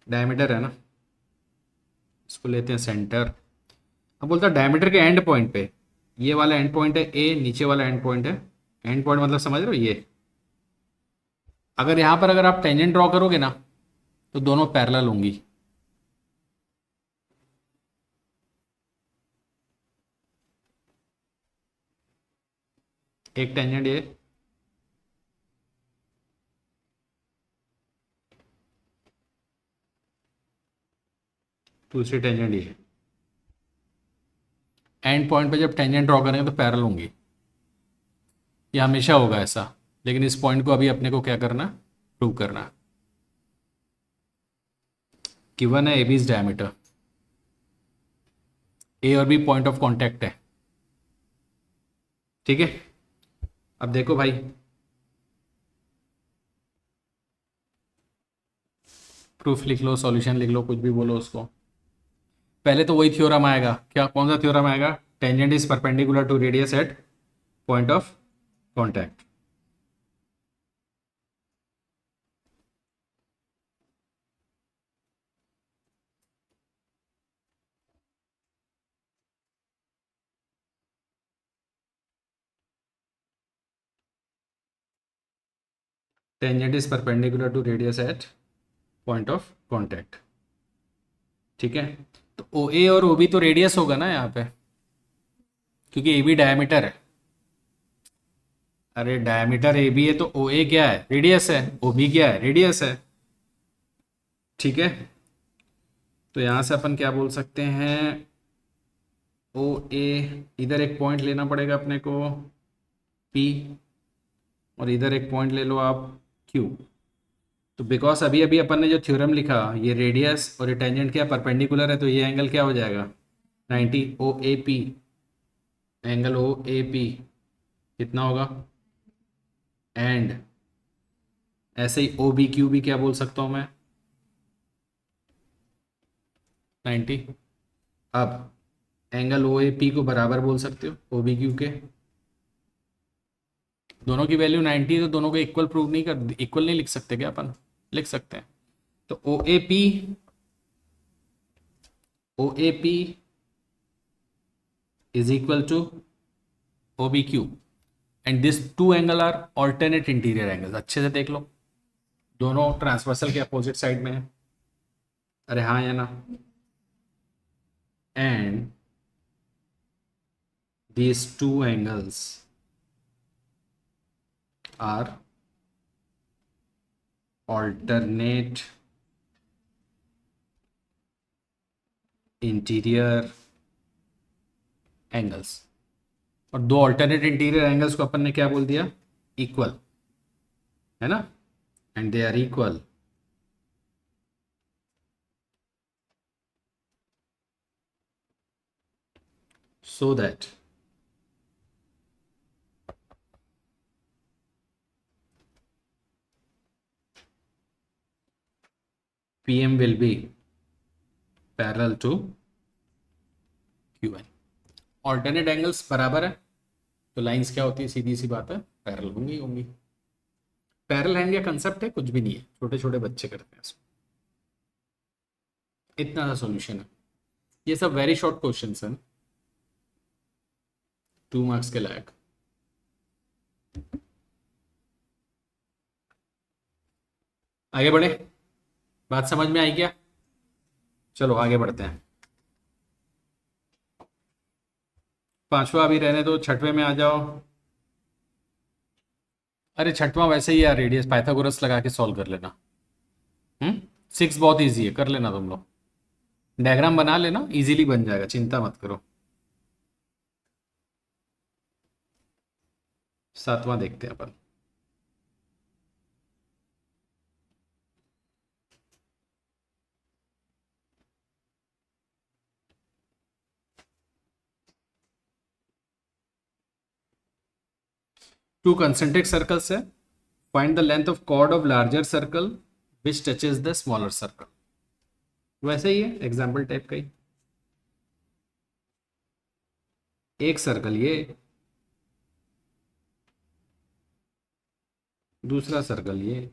डायमीटर है ना, इसको लेते हैं सेंटर। अब बोलता है डायमीटर के एंड पॉइंट पे, ये वाला एंड पॉइंट है ए, नीचे वाला एंड पॉइंट है। एंड पॉइंट मतलब समझ रहे हो ये? अगर यहाँ पर अगर आप टेंजेंट ड्रॉ करोगे ना, तो दोनों पैरेलल होंगी। एक टेंजेंट ये, दूसरी टेंजेंट ये। एंड पॉइंट पे जब टेंजेंट ड्रॉ करेंगे तो पैरेलल होंगी, ये हमेशा होगा ऐसा। लेकिन इस पॉइंट को अभी अपने को क्या करना, प्रूव करना। गिवन है ए बी इज डायमीटर, ए और बी पॉइंट ऑफ कांटेक्ट है, ठीक है। अब देखो भाई, प्रूफ लिख लो, सॉल्यूशन लिख लो, कुछ भी बोलो उसको। पहले तो वही थ्योरम आएगा, क्या कौन सा थ्योरम आएगा? Tangent is perpendicular to radius at point of contact. Tangent is perpendicular to radius at point of contact, ठीक है। तो ओ ए और ओ बी तो रेडियस होगा ना यहाँ पे, क्योंकि ए बी डायमीटर है। अरे डायमीटर ए बी है तो ओ ए क्या है, रेडियस है, ओ बी क्या है, रेडियस है। ठीक है, तो यहां से अपन क्या बोल सकते हैं, ओ ए, इधर एक पॉइंट लेना पड़ेगा अपने को पी, और इधर एक पॉइंट ले लो आप क्यू। तो बिकॉज अभी अभी अपन ने जो थ्योरम लिखा, ये रेडियस और ये टेंजेंट क्या परपेंडिकुलर है, तो ये एंगल क्या हो जाएगा 90, O A P, angle O A P कितना होगा, एंड ऐसे ही ओ बी क्यू भी क्या बोल सकता हूँ मैं 90। अब एंगल ओ ए पी को बराबर बोल सकते हो ओ बी क्यू के, दोनों की वैल्यू 90 है तो दोनों को इक्वल प्रूव नहीं कर, इक्वल नहीं लिख सकते क्या अपन, लिख सकते हैं। तो O A P is equal to O B Q, and this two angle are alternate interior angles. अच्छे से देख लो, दोनों ट्रांसवर्सल के अपोजिट साइड में है, अरे हाँ या ना, and these two angles are alternate interior angles, और दो alternate interior angles को अपन ने क्या बोल दिया, इक्वल, है ना, and they are equal so that PM will be parallel to QN। Alternate angles बराबर है तो लाइंस क्या होती है, सीधी सी बात है पैरेलल होंगी होंगी। पैरेलल हैंड का कंसेप्ट है, कुछ भी नहीं है, छोटे छोटे बच्चे करते हैं इसको। इतना सा सॉल्यूशन है, ये सब वेरी शॉर्ट क्वेश्चंस हैं, 2 मार्क्स के लायक। आगे बढ़े, बात समझ में आई क्या, चलो आगे बढ़ते हैं। पांचवा अभी रहने दो, छठवें में आ जाओ। अरे छठवां वैसे ही यार, रेडियस पाइथागोरस लगा के सॉल्व कर लेना। 6 बहुत इजी है, कर लेना तुम लोग, डायग्राम बना लेना, इजीली बन जाएगा, चिंता मत करो। सातवां देखते हैं अपन। टू कंसेंट्रिक सर्कल्स है, find the length of chord of larger circle which touches the smaller circle. वैसे ही है, एग्जाम्पल टाइप का ही, एक सर्कल ये, दूसरा सर्कल ये,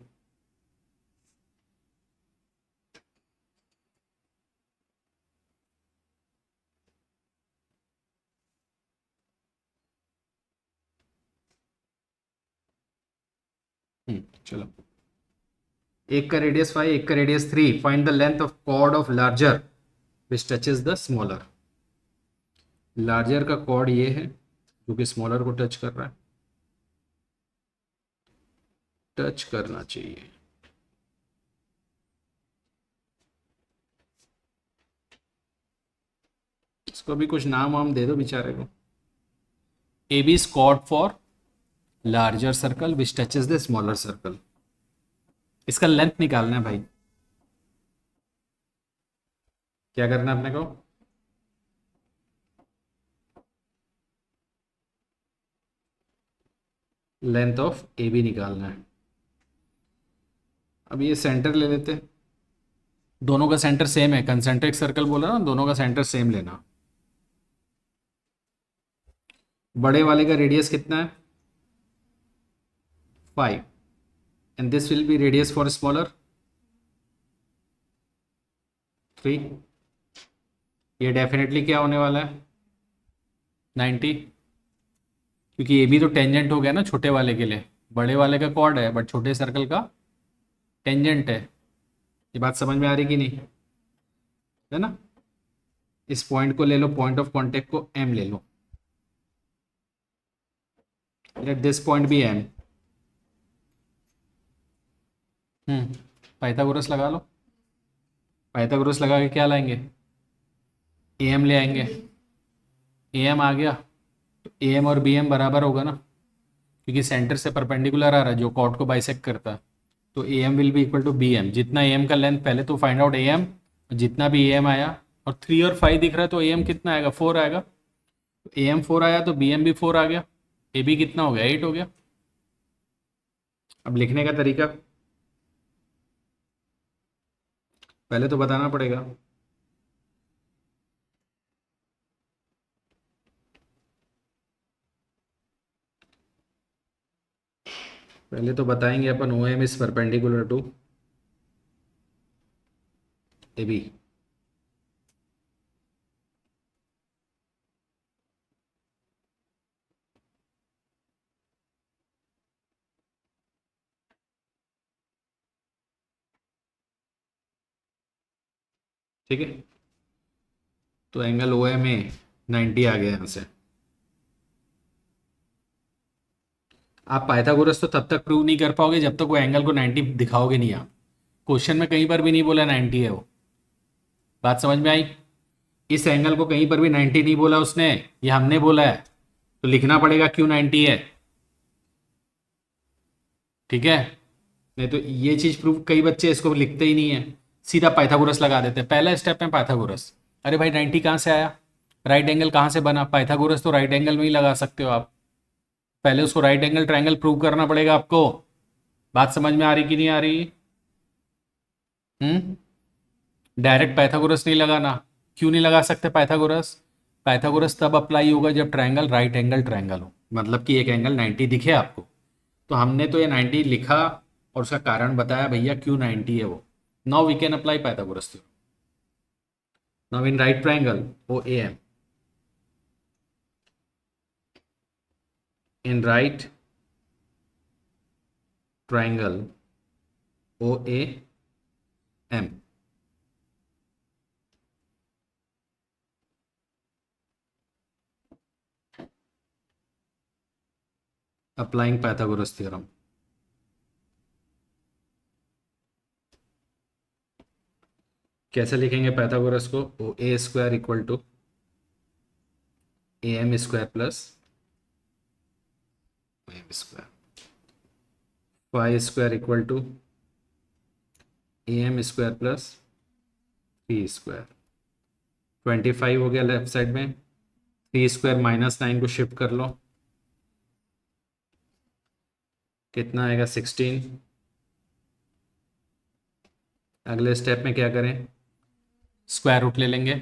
चलो, एक का रेडियस 5, एक का radius 3, find the length of chord of larger which touches the smaller. Larger का कॉर्ड ये है जो कि स्मॉलर को टच कर रहा है, टच करना चाहिए। इसको भी कुछ नाम वाम दे दो बेचारे को। A B is chord for larger circle which touches the smaller circle. इसका लेंथ निकालना है भाई, क्या करना है अपने को, लेंथ ऑफ ए बी निकालना है। अब ये सेंटर ले लेते हैं, दोनों का सेंटर सेम है, कंसेंट्रिक सर्कल बोला ना, दोनों का सेंटर सेम लेना। बड़े वाले का रेडियस कितना है 5, and this will be radius for smaller 3। ये डेफिनेटली क्या होने वाला है 90, क्योंकि ये भी तो टेंजेंट हो गया ना छोटे वाले के लिए, बड़े वाले का कॉर्ड है बट छोटे सर्कल का टेंजेंट है। ये बात समझ में आ रही कि नहीं, है ना। इस पॉइंट को ले लो, पॉइंट ऑफ कांटेक्ट को एम ले लो, let this point be M. Pythagoras लगा लो। पाइथागोरस लगा के क्या लाएंगे? ए एम ले आएंगे। ए एम आ गया तो ए एम और बी एम बराबर होगा ना, क्योंकि सेंटर से परपेंडिकुलर आ रहा है जो कॉर्ड को बाइसेक्ट करता है। तो A M will be equal to B M. जितना ए एम का लेंथ पहले तो फाइंड आउट ए एम, जितना भी ए एम आया, और 3 और 5 दिख रहा है तो ए एम कितना आएगा? 4 आएगा। ए एम 4 आया तो बी एम भी 4 आ गया। ए बी कितना हो गया? 8 हो गया। अब लिखने का तरीका पहले तो बताना पड़ेगा। पहले तो बताएंगे अपन O M is perpendicular to A B. ठीक है, तो एंगल ओ एम ए 90 आ गया यहाँ से। आप पाइथागोरस तो तब तक प्रूव नहीं कर पाओगे जब तक वो एंगल को 90 दिखाओगे नहीं आप। क्वेश्चन में कहीं पर भी नहीं बोला 90 है वो। बात समझ में आई? इस एंगल को कहीं पर भी 90 नहीं बोला उसने, ये हमने बोला है। तो लिखना पड़ेगा क्यों 90 है। ठीक है, नहीं तो ये चीज प्रूव, कई बच्चे इसको लिखते ही नहीं है, सीधा पाइथागोरस लगा देते हैं पहला स्टेप में पाइथागोरस। अरे भाई 90 कहाँ से आया? राइट एंगल कहाँ से बना? पाइथागोरस तो राइट एंगल में ही लगा सकते हो आप। पहले उसको राइट एंगल ट्रायंगल प्रूव करना पड़ेगा आपको। बात समझ में आ रही कि नहीं आ रही? हम्म। डायरेक्ट पाइथागोरस नहीं लगाना। क्यों नहीं लगा सकते पाइथागोरस? पाइथागोरस तब अप्लाई होगा जब ट्रायंगल राइट एंगल ट्रायंगल हो, मतलब कि एक एंगल 90 दिखे आपको। तो हमने तो ये 90 लिखा और उसका कारण बताया भैया क्यों 90 है वो। Now we can apply Pythagoras theorem. Now in right triangle O A M, in right triangle O A M, applying Pythagoras theorem. कैसे लिखेंगे पाइथागोरस को? O A square equal to A M square plus M square, Y square equal to A M square plus 3 square. 25 हो गया left side में, 3 square -9 को shift कर लो, कितना आएगा? 16। अगले स्टेप में क्या करें? स्क्वायर रूट ले लेंगे।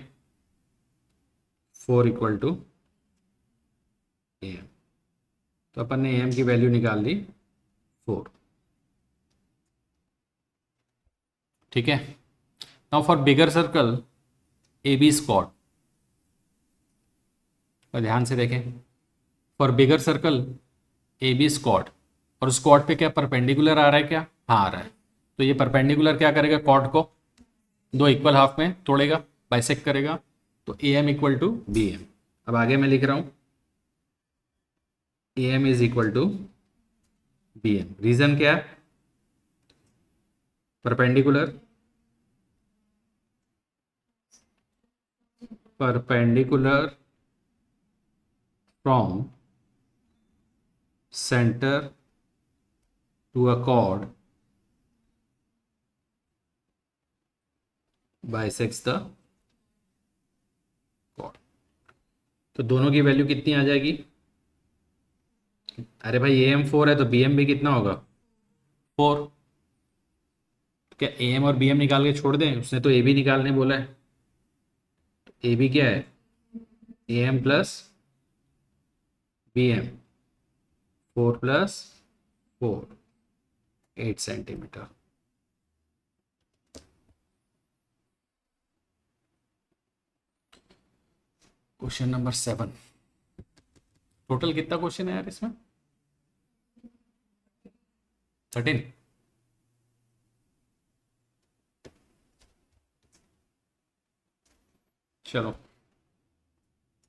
4 इक्वल टू ए एम, तो अपन ने ए एम की वैल्यू निकाल ली 4। ठीक है, now for bigger circle A B squared, और ध्यान से देखें, for bigger circle A B squared, और स्क्वाड पे क्या परपेंडिकुलर आ रहा है? क्या? हाँ आ रहा है। तो ये परपेंडिकुलर क्या करेगा? कॉर्ड को दो इक्वल हाफ में तोड़ेगा, बाइसेक्ट करेगा। तो A M equal to B M. अब आगे मैं लिख रहा हूँ A M is equal to B M. Reason क्या है? Perpendicular, perpendicular from centre to a chord bisects the chord। तो दोनों की वैल्यू कितनी आ जाएगी? अरे भाई ए एम 4 है तो बी एम भी कितना होगा? 4। क्या ए एम और बी एम निकाल के छोड़ दें? उसने तो ए बी निकालने बोला है। ए बी क्या है? A M plus B M, 4 plus 4, 8 centimetre. Question number 7। Total कितना क्वेश्चन है यार इसमें? 13। चलो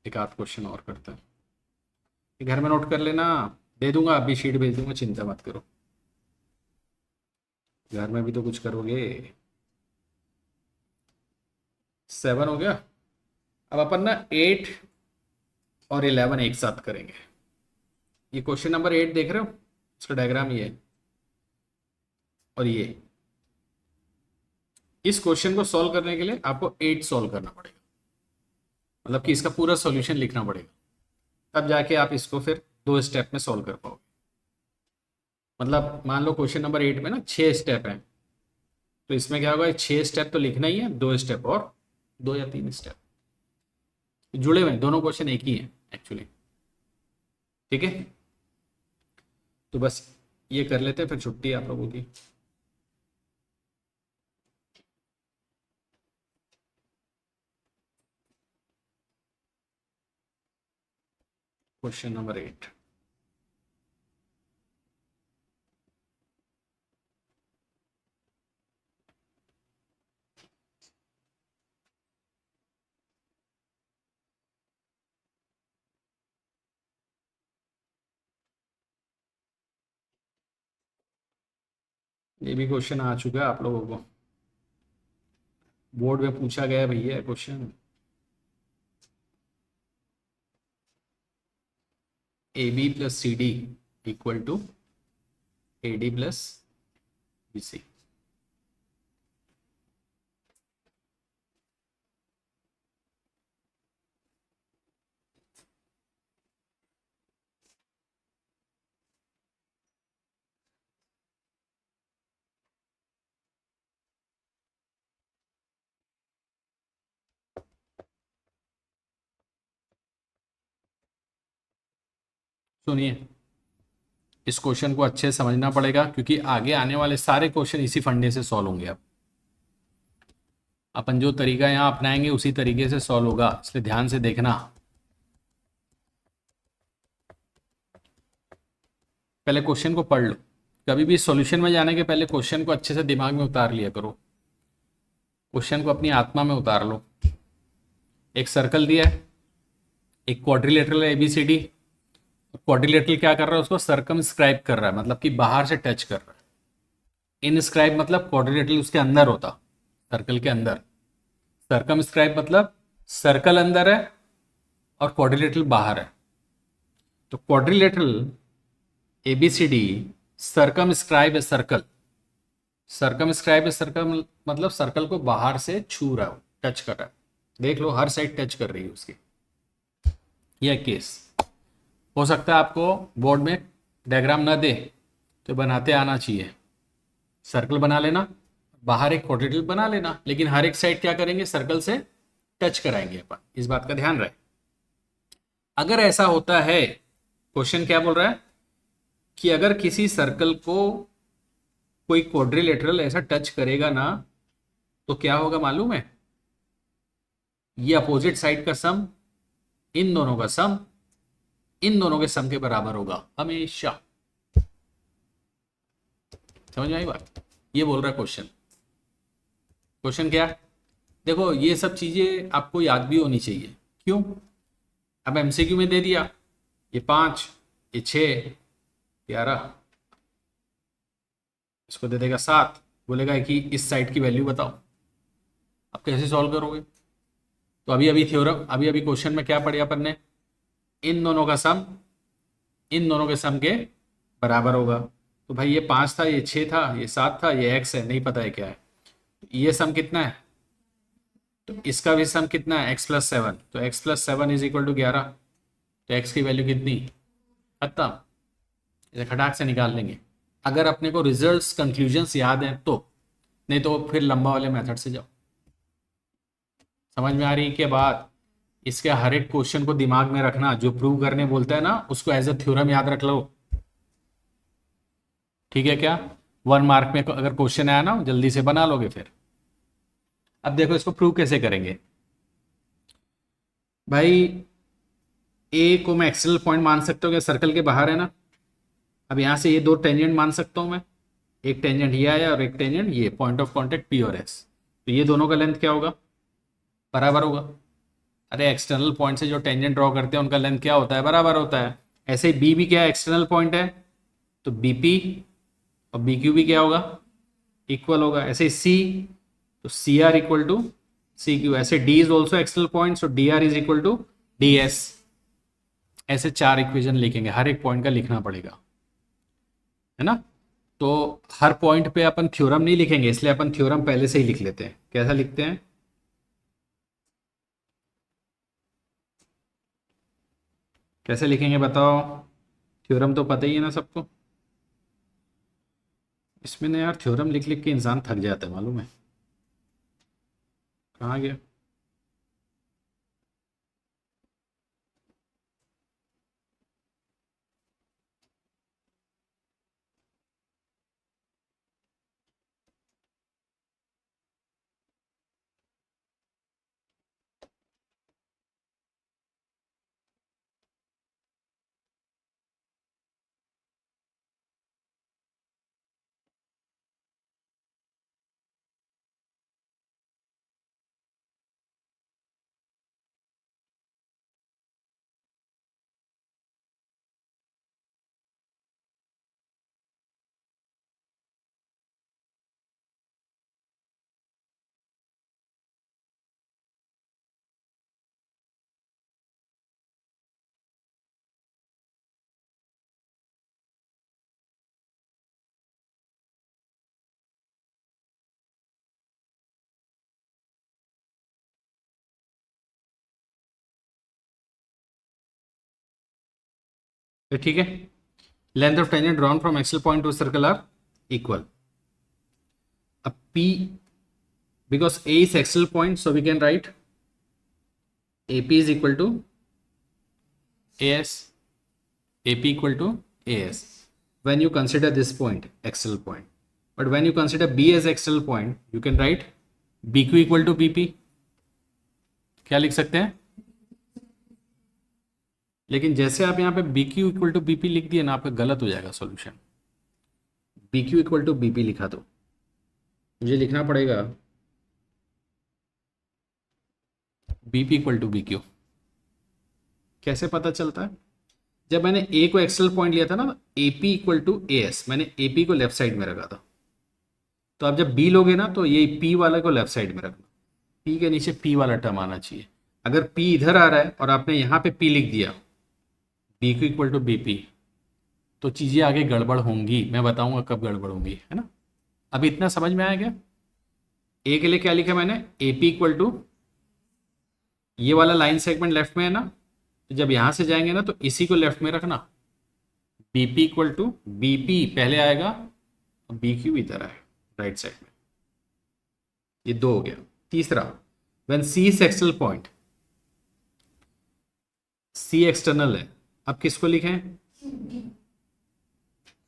एक आध क्वेश्चन और करते हैं, ये घर में नोट कर लेना। दे दूंगा, अभी शीट भेज दूंगा, चिंता मत करो। घर में भी तो कुछ करोगे। 7 हो गया। अब अपन ना 8 और 11 एक साथ करेंगे। ये क्वेश्चन नंबर 8 देख रहे हो, इसका डायग्राम ये है और ये। इस क्वेश्चन को सॉल्व करने के लिए आपको 8 सॉल्व करना पड़ेगा, मतलब कि इसका पूरा सॉल्यूशन लिखना पड़ेगा, तब जाके आप इसको फिर 2 स्टेप में सॉल्व कर पाओगे। मतलब मान लो क्वेश्चन नंबर 8 में ना 6 स्टेप हैं, तो इसमें क्या होगा, 6 स्टेप तो लिखना ही है, 2 स्टेप और 2 या 3 स्टेप जुड़े हुए हैं, दोनों क्वेश्चन एक ही हैं एक्चुअली। ठीक है, तो बस ये कर लेते हैं, फिर छुट्टी है आप लोगों की। Question number 8। ये भी क्वेश्चन आ चुका है आप लोगों को, बोर्ड में पूछा गया है भैया question. A B plus C D equal to A D plus B C. सुनिए, इस क्वेश्चन को अच्छे से समझना पड़ेगा, क्योंकि आगे आने वाले सारे क्वेश्चन इसी फंडे से सॉल्व होंगे। अब अपन जो तरीका यहाँ अपनाएंगे उसी तरीके से सॉल्व होगा, इसलिए ध्यान से देखना। पहले क्वेश्चन को पढ़ लो, कभी भी सॉल्यूशन में जाने के पहले क्वेश्चन को अच्छे से दिमाग में उतार लिया करो, क्वेश्चन को अपनी आत्मा में उतार लो। एक सर्कल दिया है, एक क्वाड्रिलेटरल है एबीसीडी। क्वाड्रिलेटरल क्या कर रहा है, उसको सर्कमस्क्राइब कर रहा है, मतलब कि बाहर से टच कर रहा है। इनस्क्राइब मतलब क्वाड्रिलेटरल उसके अंदर होता, सर्कल के अंदर। सर्कमस्क्राइब मतलब सर्कल अंदर है और क्वाड्रिलेटरल बाहर है। तो क्वाड्रिलेटरल एबीसीडी सर्कमस्क्राइब है सर्कल। सर्कमस्क्राइब है सर्कल मतलब सर्कल को बाहर से छू रहा है, टच कर रहा है। देख लो हर साइड टच कर रही है उसकी। यह केस हो सकता है आपको बोर्ड में डायग्राम ना दे तो बनाते आना चाहिए। सर्कल बना लेना, बाहर एक क्वाड्रिलेटरल बना लेना, लेकिन हर एक साइड क्या करेंगे, सर्कल से टच कराएंगे अपन, इस बात का ध्यान रहे। अगर ऐसा होता है, क्वेश्चन क्या बोल रहा है कि अगर किसी सर्कल को कोई क्वाड्रिलेटरल ऐसा टच करेगा ना, तो क्या होगा मालूम है, ये अपोजिट साइड का सम इन दोनों का सम इन दोनों के सम के बराबर होगा हमेशा। समझ में आई बात? ये बोल रहा है क्वेश्चन। क्वेश्चन क्या है, देखो ये सब चीजें आपको याद भी होनी चाहिए। क्यों? अब एमसीक्यू में दे दिया, ये 5, ये 6, 11, इसको दे देगा 7, बोलेगा कि इस साइड की वैल्यू बताओ। अब कैसे सॉल्व करोगे? तो अभी अभी थ्योरम, अभी अभी क्वेश्चन में क्या पढ़ा अपन ने, इन दोनों का सम इन दोनों के सम के बराबर होगा। तो भाई ये 5 था, ये 6 था, ये 7 था, ये x है, नहीं पता है क्या है। ये सम कितना है, तो इसका भी सम कितना है, x+7। तो x+7 इज इक्वल टू 11। तो x की वैल्यू कितनी, खत्म। इसे खटाक से निकाल लेंगे अगर अपने को रिजल्ट्स कंक्लूजन्स याद हैं तो, नहीं तो फिर लंबा वाले मेथड से जाओ। समझ में आ रही के बाद इसके हर एक क्वेश्चन को दिमाग में रखना, जो प्रूव करने बोलता है ना उसको एज अ थ्योरम याद रख लो। ठीक है क्या? 1 मार्क में अगर क्वेश्चन आया ना जल्दी से बना लोगे फिर। अब देखो इसको प्रूव कैसे करेंगे भाई। ए को मैं एक्सटर्नल पॉइंट मान सकता हूँ क्या, सर्कल के बाहर है ना। अब यहां से ये 2 टेंजेंट मान सकता हूं मैं, एक टेंजेंट ये आया और एक टेंजेंट ये, पॉइंट ऑफ कांटेक्ट पी और एस। तो ये दोनों का लेंथ क्या होगा, बराबर होगा। अरे एक्सटर्नल पॉइंट से जो टेंजेंट ड्रॉ करते हैं उनका लेंथ क्या होता है, बराबर होता है। ऐसे ही बी भी क्या एक्सटर्नल पॉइंट है, तो बीपी और बी क्यू भी क्या होगा, इक्वल होगा। ऐसे ही सी, तो C R equal to C Q. ऐसे D is also external point, so D R is equal to D S. ऐसे 4 इक्वेशन लिखेंगे, हर एक पॉइंट का लिखना पड़ेगा, है ना। तो हर पॉइंट पे अपन थ्योरम नहीं लिखेंगे, इसलिए अपन थ्योरम पहले से ही लिख लेते हैं। कैसा लिखते हैं, कैसे लिखेंगे बताओ। थ्योरम तो पता ही है ना सबको। इसमें ना यार थ्योरम लिख लिख के इंसान थक जाता है, मालूम है। कहाँ गया। तो ठीक है, length of tangent drawn from external point to circle are equal. अब P, because A is axial point, so we can write AP is equal to AS. AP equal to AS when you consider this point axial point. But when you consider B as axial point, you can write BQ equal to BP. क्या लिख सकते हैं, लेकिन जैसे आप यहाँ पे BQ equal to BP लिख दिए ना, आपका गलत हो जाएगा solution. BQ equal to BP लिखा तो मुझे लिखना पड़ेगा BP इक्वल टू BQ। कैसे पता चलता है, जब मैंने A को एक्सल पॉइंट लिया था ना, AP इक्वल टू AS, मैंने AP को लेफ्ट साइड में रखा था। तो आप जब B लोगे ना, तो ये P वाला को लेफ्ट साइड में रखना, P के नीचे P वाला टर्म आना चाहिए। अगर P इधर आ रहा है और आपने यहाँ पे P लिख दिया, BQ इक्वल टू BP, तो चीज़ें आगे गड़बड़ होंगी। मैं बताऊंगा कब गड़बड़ होंगी, है ना। अभी इतना समझ में आया क्या। A के लिए क्या लिखा मैंने, AP इक्वल टू, ये वाला लाइन सेगमेंट लेफ्ट में है ना, तो जब यहां से जाएंगे ना, तो इसी को लेफ्ट में रखना। BP इक्वल टू BP पहले आएगा और BQ इधर आएगा राइट साइड में। ये 2 हो गया। तीसरा, when C is external point, C external है, अब किसको लिखें,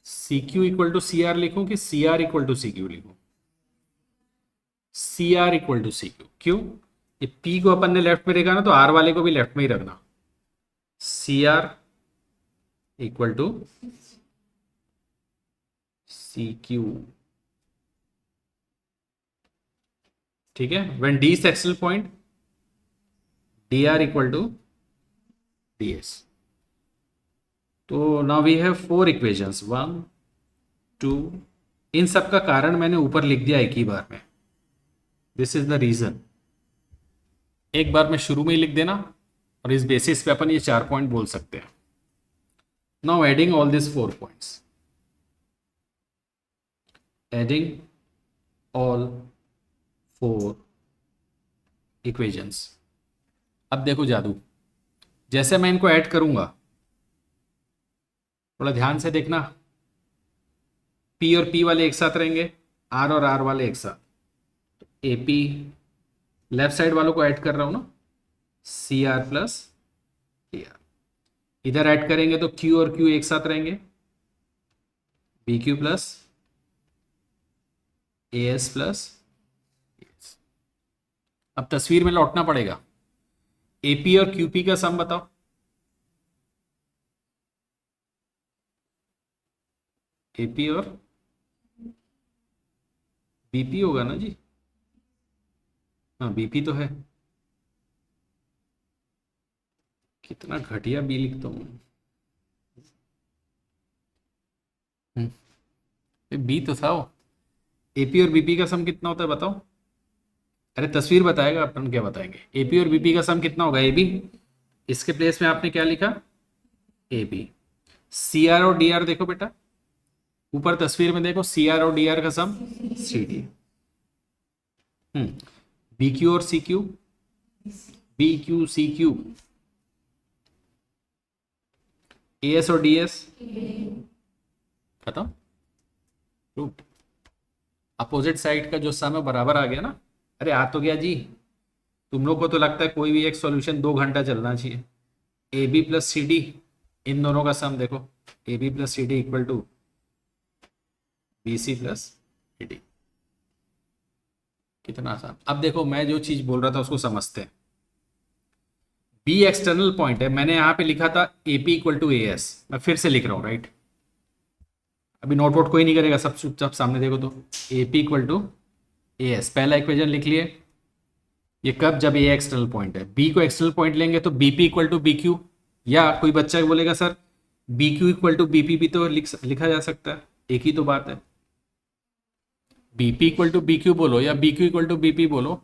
CQ इक्वल टू CR लिखूं कि CR इक्वल टू CQ लिखूं। CR इक्वल टू CQ, क्यों, ये P को अपन ने लेफ्ट में रखा ना, तो R वाले को भी लेफ्ट में ही रखना। CR इक्वल टू CQ, ठीक है। When D is external point, DR equal to DS। तो नाउ वी हैव 4 इक्वेशंस, 1 2। इन सब का कारण मैंने ऊपर लिख दिया एक ही बार में, दिस इज द रीजन। एक बार में शुरू में ही लिख देना, और इस बेसिस पे अपन ये 4 पॉइंट बोल सकते हैं। Now adding all this 4 points, adding all 4 equations. अब देखो जादू, जैसे मैं इनको ऐड करूंगा, थोड़ा ध्यान से देखना, P और P वाले एक साथ रहेंगे, R और R वाले एक साथ। AP लेफ्ट साइड वालों को ऐड कर रहा हूं ना, CR प्लस AR। इधर ऐड करेंगे तो Q और Q एक साथ रहेंगे, BQ plus AS plus AS। अब तस्वीर में लौटना पड़ेगा। AP और QP का सम बताओ। AP और BP होगा ना जी, हाँ BP तो है। कितना घटिया बी लिखता हूँ, बी तो था वो। एपी और बीपी का सम कितना होता है बताओ। अरे तस्वीर बताएगा, अपन क्या बताएंगे। एपी और बीपी का सम कितना होगा, एबी। इसके प्लेस में आपने क्या लिखा, एबी। सी आर और डी आर देखो बेटा, ऊपर तस्वीर में देखो, सी आर और डी आर का sum C D. B Q और C Q, B Q C Q. A S और डी एस खत्म। प्रूफ। अपोजिट साइड का जो सम है बराबर आ गया ना। अरे आ तो गया जी। तुम लोग को तो लगता है कोई भी एक सॉल्यूशन 2 घंटा चलना चाहिए। A B plus C D, इन दोनों का सम देखो, A B plus C D equal to B C plus A D. कितना आसान। अब देखो मैं जो चीज बोल रहा था उसको समझते हैं। बी एक्सटर्नल पॉइंट है, मैंने यहां पे लिखा था A P equal to A S, मैं फिर से लिख रहा हूं, राइट। अभी नोट वोट कोई नहीं करेगा, सब चुपचाप सामने देखो तो। A P equal to A S, पहला इक्वेशन लिख लिए। ये कब, जब ए एक्सटर्नल पॉइंट है। बी को एक्सटर्नल पॉइंट लेंगे तो B P equal to B Q, या कोई बच्चा बोलेगा sir B Q equal to B P भी तो लिखा जा सकता है, एक ही तो बात है। B P equal to B Q बोलो या B Q equal to B P बोलो,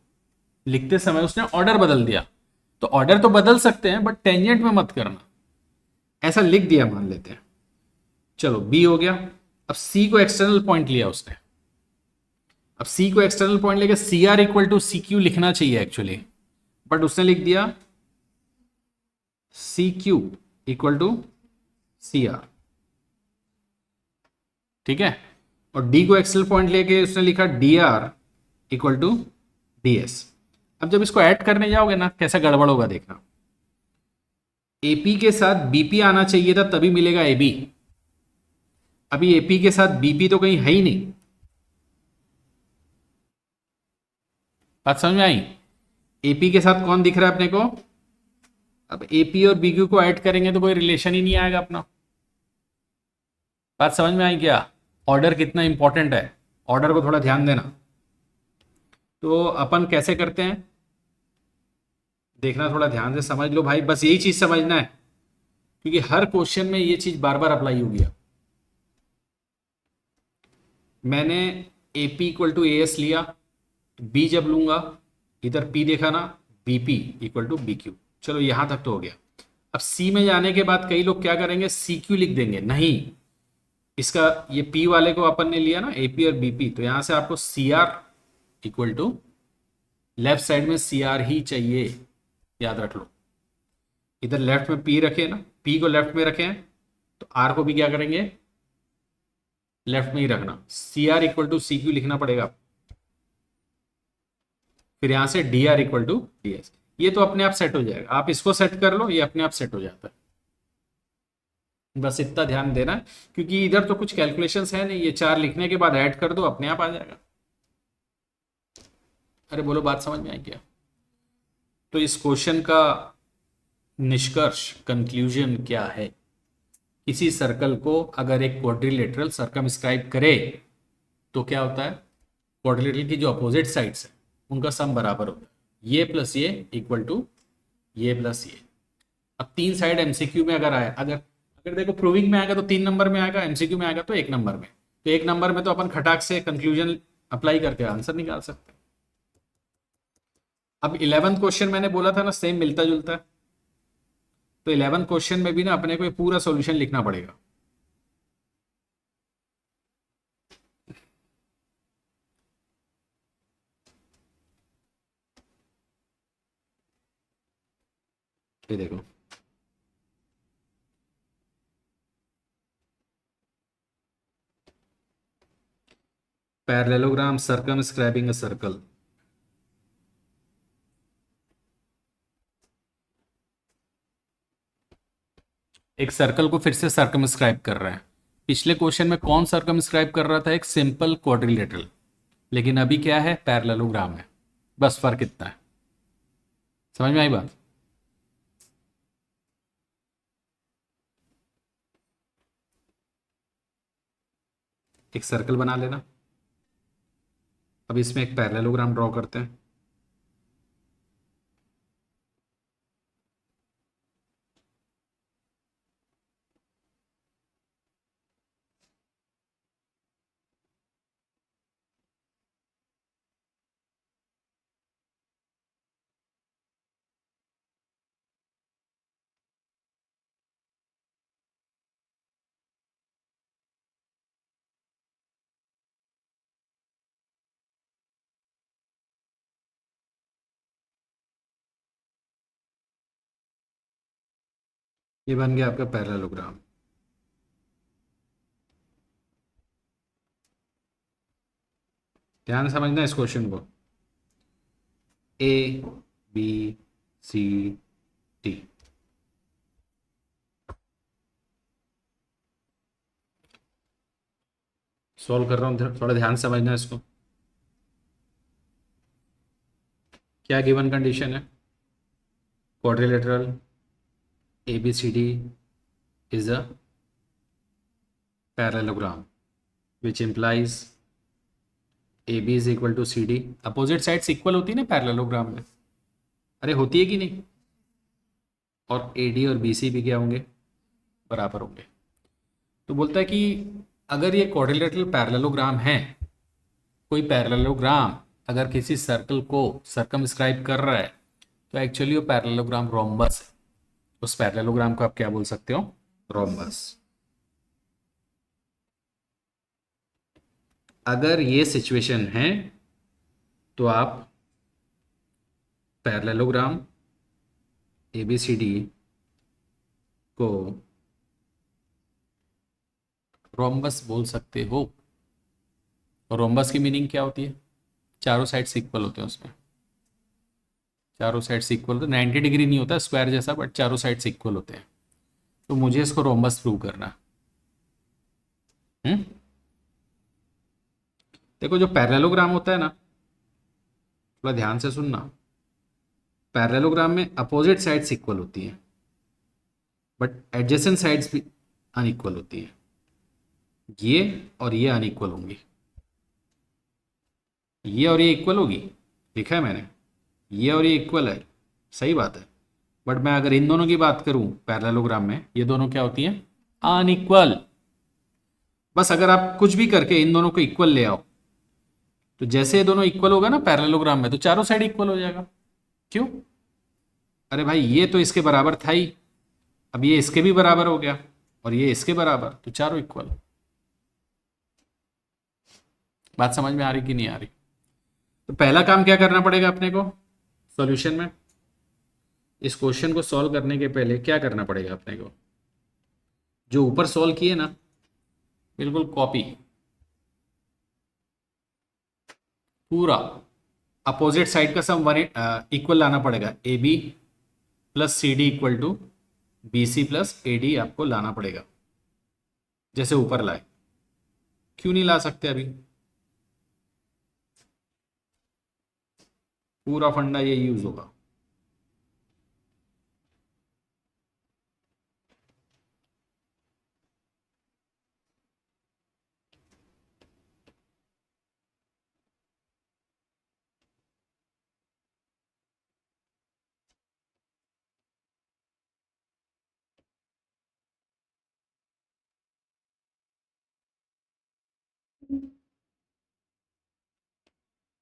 लिखते समय उसने ऑर्डर बदल दिया। तो ऑर्डर तो बदल सकते हैं बट टेंजेंट में मत करना। ऐसा लिख दिया मान लेते हैं, चलो बी हो गया। अब सी को एक्सटर्नल पॉइंट लिया उसने। अब सी को एक्सटर्नल पॉइंट लेके C R equal to C Q लिखना चाहिए एक्चुअली, बट उसने लिख दिया C Q equal to C R. ठीक है। और डी को एक्सटर्नल पॉइंट लेके उसने लिखा D R equal to D S. अब जब इसको ऐड करने जाओगे ना, कैसा गड़बड़ होगा देखना। एपी के साथ बीपी आना चाहिए था तभी मिलेगा एबी। अभी एपी के साथ बीपी तो कहीं है ही नहीं। बात समझ में आई। एपी के साथ कौन दिख रहा है अपने को। अब एपी और बीक्यू को ऐड करेंगे तो कोई रिलेशन ही नहीं आएगा अपना। बात समझ में आई क्या। ऑर्डर कितना इंपॉर्टेंट है, ऑर्डर को थोड़ा ध्यान देना। तो अपन कैसे करते हैं, देखना, थोड़ा ध्यान से समझ लो भाई, बस यही चीज समझना है, क्योंकि हर क्वेश्चन में ये चीज बार बार अप्लाई होगी। मैंने A P equal to A S लिया, बी जब लूंगा, इधर पी देखा ना, B P equal to B Q. चलो यहां तक तो हो गया। अब सी में जाने के बाद कई लोग क्या करेंगे, सी क्यू लिख देंगे। नहीं, इसका ये पी वाले को अपन ने लिया ना, ए पी और बी पी, तो यहां से आपको C R equal to, left side में सी आर ही चाहिए, याद रख लो। इधर लेफ्ट में पी रखे ना, पी को लेफ्ट में रखें, तो आर को भी क्या करेंगे, लेफ्ट में ही रखना। C R equal to C Q लिखना पड़ेगा। फिर यहां से D R equal to D S. ये तो अपने आप सेट हो जाएगा, आप इसको सेट कर लो, ये अपने आप सेट हो जाता है। बस इतना ध्यान देना, क्योंकि इधर तो कुछ कैलकुलेशंस है नहीं, ये चार लिखने के बाद ऐड कर दो, अपने आप आ जाएगा। अरे बोलो, बात समझ में आई क्या। तो इस क्वेश्चन का निष्कर्ष, कंक्लूजन क्या है। किसी सर्कल को अगर एक क्वाड्रिलेटरल सर्कमस्क्राइब करे तो क्या होता है, क्वाड्रिलेटरल की जो अपोजिट साइड्स है उनका सम बराबर होता है। ये प्लस ये इक्वल टू ये प्लस ये। अब तीन साइड एमसीक्यू में अगर आए, अगर अगर देखो प्रूविंग में आएगा तो 3 नंबर में आएगा, एमसीक्यू में आएगा तो 1 नंबर में। तो 1 नंबर में तो अपन खटाक से कंक्लूजन अप्लाई करके आंसर निकाल सकते हैं। अब 11th क्वेश्चन मैंने बोला था ना, सेम मिलता जुलता है। तो 11th क्वेश्चन में भी ना अपने को ये पूरा सॉल्यूशन लिखना पड़ेगा। ये देखो, पैरेललोग्राम सर्कमस्क्राइबिंग अ सर्कल। एक सर्कल को फिर से सर्कमस्क्राइब कर रहे हैं। पिछले क्वेश्चन में कौन सर्कमस्क्राइब कर रहा था, एक सिंपल क्वाड्रिलेटरल, लेकिन अभी क्या है, पैरेललोग्राम है। बस फर्क इतना है। समझ में आई बात। एक सर्कल बना लेना। अब इसमें एक पैरेललोग्राम ड्रॉ करते हैं। ये बन गया आपका पैरेललोग्राम। ध्यान से समझना इस क्वेश्चन को। A B C D. Solve कर रहा हूँ, थोड़ा ध्यान से समझना इसको। क्या गिवन कंडीशन है? Quadrilateral A B C D is a parallelogram which implies A B is equal to C D. Opposite sides equal होती है ना पैरेललोग्राम में? अरे होती है कि नहीं? और ए डी और बी सी भी क्या होंगे? बराबर होंगे। तो बोलता है कि अगर ये क्वाड्रिलेटरल पैरेललोग्राम है, कोई पैरेललोग्राम अगर किसी सर्कल को सर्कमस्क्राइब कर रहा है, तो एक्चुअली वो पैरेललोग्राम रोम्बस है। उस पैरेललोग्राम को आप क्या बोल सकते हो? रोम्बस। अगर ये सिचुएशन है तो आप parallelogram A B C D को रोम्बस बोल सकते हो। और रोम्बस की मीनिंग क्या होती है? चारों साइड्स इक्वल होते हैं उसमें। चारों साइड्स इक्वल तो 90 डिग्री नहीं होता स्क्वायर जैसा, बट चारों साइड्स इक्वल होते हैं। तो मुझे इसको रोम्बस प्रूव करना। हम्म देखो, जो पैरेललोग्राम होता है ना, थोड़ा ध्यान से सुनना। पैरेललोग्राम में अपोजिट साइड्स इक्वल होती हैं, बट एडजेसेंट साइड्स भी अनइक्वल होती हैं। ये और ये अनइक्वल होंगी। ये और ये इक्वल होगी, लिखा है मैंने। ये और ये इक्वल है, सही बात है। बट मैं अगर इन दोनों की बात करूं पैरेललोग्राम में, ये दोनों क्या होती हैं? अनइक्वल। बस अगर आप कुछ भी करके इन दोनों को इक्वल ले आओ, तो जैसे ये दोनों इक्वल होगा ना पैरेललोग्राम में, तो चारों साइड इक्वल हो जाएगा। क्यों? अरे भाई, ये तो इसके बराबर था ही, अब ये इसके भी बराबर हो गया और ये इसके बराबर, तो चारों इक्वल। बात समझ में आ रही कि नहीं आ रही? तो पहला काम क्या करना पड़ेगा अपने को सॉल्यूशन में? इस क्वेश्चन को सॉल्व करने के पहले क्या करना पड़ेगा अपने को? जो ऊपर सॉल्व किए ना, बिल्कुल कॉपी, पूरा अपोजिट साइड का सम वन इक्वल लाना पड़ेगा। A B plus C D equal to B C plus A D आपको लाना पड़ेगा, जैसे ऊपर लाए। क्यों नहीं ला सकते अभी? पूरा फंडा ये यूज होगा।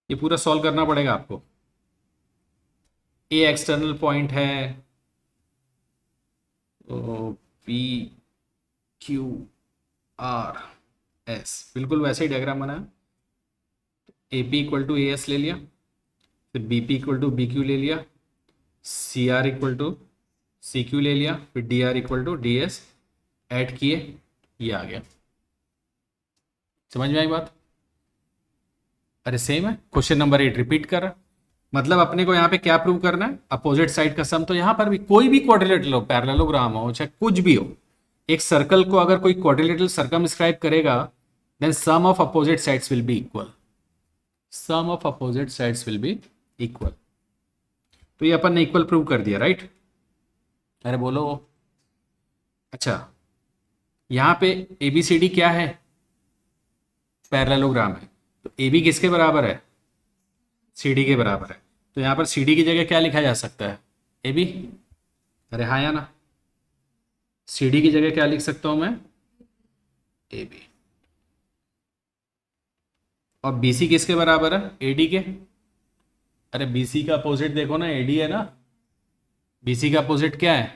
ये पूरा सॉल्व करना पड़ेगा आपको। ए एक्सटर्नल पॉइंट है, तो पी क्यू आर एस, बिल्कुल वैसे ही डायग्राम बना है। A P equal to A S ले लिया, फिर B P equal to B Q ले लिया, C R equal to C Q ले लिया, फिर D R equal to D S add किए, ये आ गया। समझ में आई बात? अरे सेम है, क्वेश्चन नंबर 8 रिपीट कर रहा। मतलब अपने को यहाँ पे क्या प्रूव करना है? अपोजिट साइड का सम। तो यहाँ पर भी कोई भी क्वाड्रिलेटरल हो, पैरेललोग्राम हो, चाहे कुछ भी हो, एक सर्कल को अगर कोई क्वाड्रिलेटरल सर्कमस्क्राइब करेगा, then sum of opposite sides will be equal. Sum of opposite sides will be equal. तो ये अपन ने इक्वल प्रूव कर दिया, राइट? अरे बोलो। अच्छा, यहाँ पे एबीसीडी क्या है? पैरेललोग्राम है। तो ए बी किसके बराबर है? सी डी के बराबर है। तो यहाँ पर सी डी की जगह क्या लिखा जा सकता है? A B. अरे हाँ या ना? सी डी की जगह क्या लिख सकता हूँ मैं? ए बी। और बी सी किसके बराबर है? ए डी के। अरे बी सी का अपोजिट देखो ना, ए डी है ना। बी सी का अपोजिट क्या है?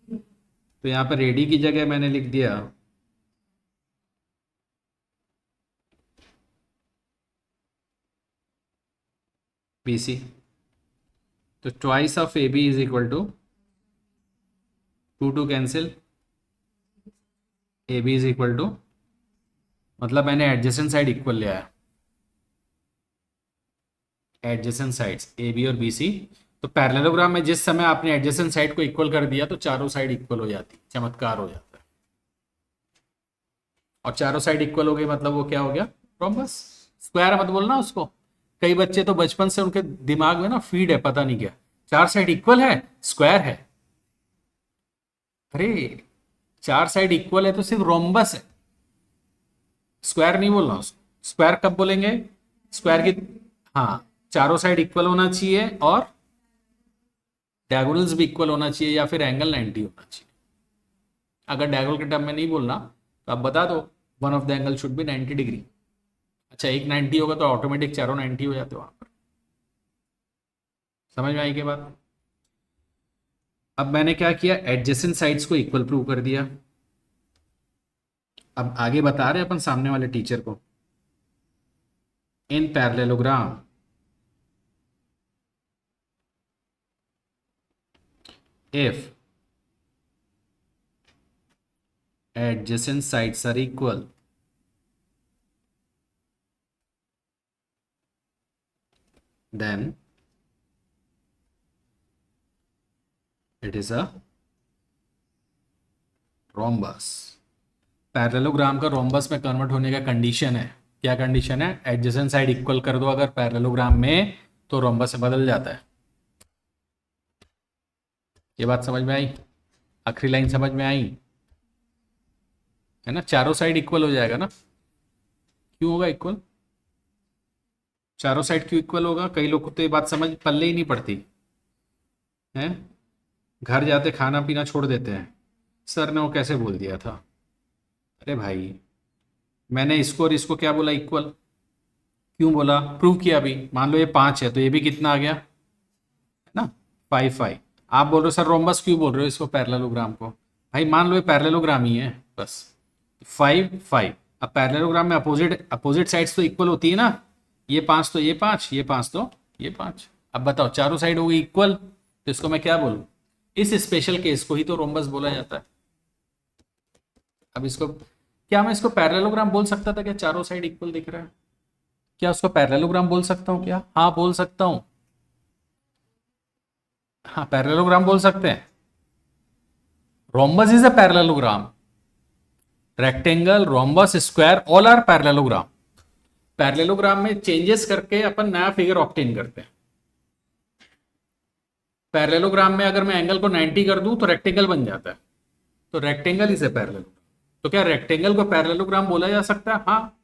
तो यहाँ पर ए डी की जगह मैंने लिख दिया बी सी। तो twice of A B is equal to 2 2 cancel, A B is equal to, मतलब मैंने एडजेसेंट साइड इक्वल लिया है, एडजेसेंट साइड्स ए बी और बी सी। तो पैरेललोग्राम में जिस समय आपने एडजेसेंट साइड को इक्वल कर दिया तो चारों साइड इक्वल हो जाती, चमत्कार हो जाता है। और चारों साइड इक्वल हो गई मतलब वो क्या हो गया, रोम्बस। स्क्वायर मत बोलना उसको, कई बच्चे तो बचपन से उनके दिमाग में ना फीड है पता नहीं क्या, चार साइड इक्वल है स्क्वायर है। अरे चार साइड इक्वल है तो सिर्फ रोम्बस है, स्क्वायर नहीं बोलना उसको। स्क्वायर कब बोलेंगे, स्क्वायर की, हाँ चारों साइड इक्वल होना चाहिए और डायगोनल्स भी इक्वल होना चाहिए या फिर एंगल 90 होना चाहिए। अगर डायगोनल के टर्म में नहीं बोलना तो आप बता दो one of the angle should be 90 degree. अच्छा एक 90 होगा तो ऑटोमेटिक चारों 90 हो जाते वहां पर। समझ में आई के बात। अब मैंने क्या किया, एडजेसेंट साइड्स को इक्वल प्रूव कर दिया। अब आगे बता रहे अपन सामने वाले टीचर को, इन parallelogram if adjacent sides are equal then it is a rhombus। Parallelogram का रोम्बस में कन्वर्ट होने का कंडीशन है, क्या कंडीशन है, एडजेसेंट साइड इक्वल कर दो अगर पैरेललोग्राम में तो रोम्बस में बदल जाता है। ये बात समझ में आई, आखिरी लाइन समझ में आई है ना। चारों साइड इक्वल हो जाएगा ना, क्यों होगा इक्वल, चारों साइड क्यों इक्वल होगा, कई लोग को तो ये बात समझ पल्ले ही नहीं पड़ती है, घर जाते खाना पीना छोड़ देते हैं, सर ने वो कैसे बोल दिया था। अरे भाई मैंने इसको और इसको क्या बोला, इक्वल क्यों बोला, प्रूव किया अभी। मान लो ये 5 है तो ये भी कितना आ गया है ना, 5 5। आप बोल रहे हो सर रोम्बस क्यों बोल रहे हो इसको पैरेललोग्राम को, भाई मान लो ये पैरेललोग्राम ही है बस, 5 5। अब पैरेललोग्राम में अपोजिट अपोजिट साइड्स तो इक्वल होती है ना, ये 5 तो ये 5, ये 5 तो ये 5। अब बताओ चारों साइड हो गई इक्वल तो इसको मैं क्या बोलूं, इस स्पेशल केस को ही तो रोम्बस बोला जाता है। अब इसको क्या मैं इसको पैरेललोग्राम बोल सकता था क्या, चारों साइड इक्वल दिख रहा है, क्या उसको पैरेललोग्राम बोल सकता हूँ क्या, हाँ बोल सकता हूँ, हाँ पैरेललोग्राम बोल सकते हैं। Rhombus is a parallelogram, rectangle rhombus square all are parallelogram. Parallelogram में चेंजेस करके अपन नया फिगर ऑब्टेन करते हैं। पैरेललोग्राम में अगर मैं एंगल को 90 कर दूं तो रेक्टेंगल बन जाता है, तो रेक्टेंगल इज ए पैरेललोग्राम। तो क्या रेक्टेंगल को पैरेललोग्राम बोला जा सकता है, हाँ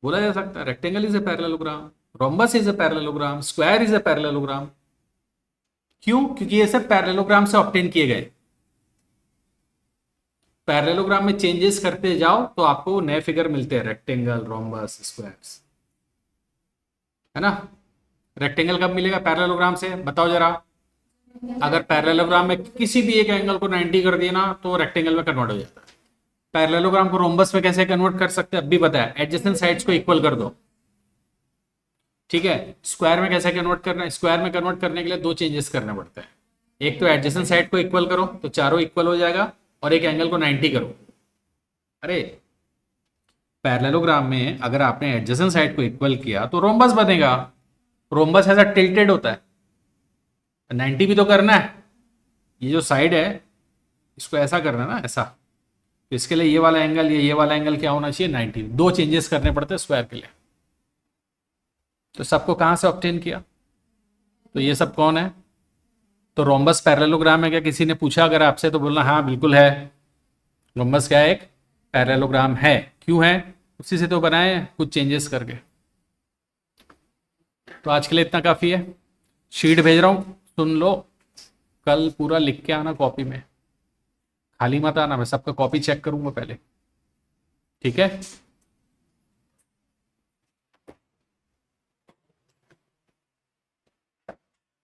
बोला जा सकता है, rectangle is a parallelogram, rhombus is a parallelogram, square is a parallelogram. क्यों, क्योंकि ये सब पैरेललोग्राम से ऑब्टेन किए गए। पैरेललोग्राम में चेंजेस करते जाओ तो आपको नए फिगर मिलते हैं, रेक्टेंगल रोम्बस स्क्वायर्स, है ना। रेक्टेंगल कब मिलेगा पैरेललोग्राम से, बताओ जरा। अगर पैरेललोग्राम में किसी भी एक एंगल को 90 कर दिया ना तो रेक्टेंगल में कन्वर्ट हो जाता है। पैरेललोग्राम को रोम्बस में कैसे कन्वर्ट कर सकते हैं, अभी बताया, एडजेसेंट साइड्स को इक्वल कर दो, ठीक है। स्क्वायर में कैसे कन्वर्ट करना है, स्क्वायर में कन्वर्ट करने के लिए 2 चेंजेस करने पड़ते हैं, एक तो एडजेसेंट साइड को इक्वल करो तो चारों इक्वल हो जाएगा, और एक एंगल को 90 करो। अरे पैरेललोग्राम में अगर आपने एडजेसेंट साइड को इक्वल किया तो रोम्बस बनेगा, रोम्बस ऐसा टिल्टेड होता है, 90 भी तो करना है, ये जो साइड है इसको ऐसा करना है ना, ऐसा, तो इसके लिए ये वाला एंगल ये वाला एंगल क्या होना चाहिए 90। 2 चेंजेस करने पड़ते हैं स्क्वायर के लिए। तो सबको कहां से ऑब्टेन किया, तो ये सब कौन है, तो रोम्बस पैरेललोग्राम है क्या, किसी ने पूछा अगर आपसे तो बोलना हाँ बिल्कुल है, रोम्बस क्या है, एक पैरेललोग्राम है। क्यों है, उसी से तो बनाए हैं कुछ चेंजेस करके। तो आज के लिए इतना काफ़ी है, शीट भेज रहा हूँ सुन लो, कल पूरा लिख के आना कॉपी में, खाली मत आना, मैं सबका कॉपी चेक करूँगा पहले, ठीक है।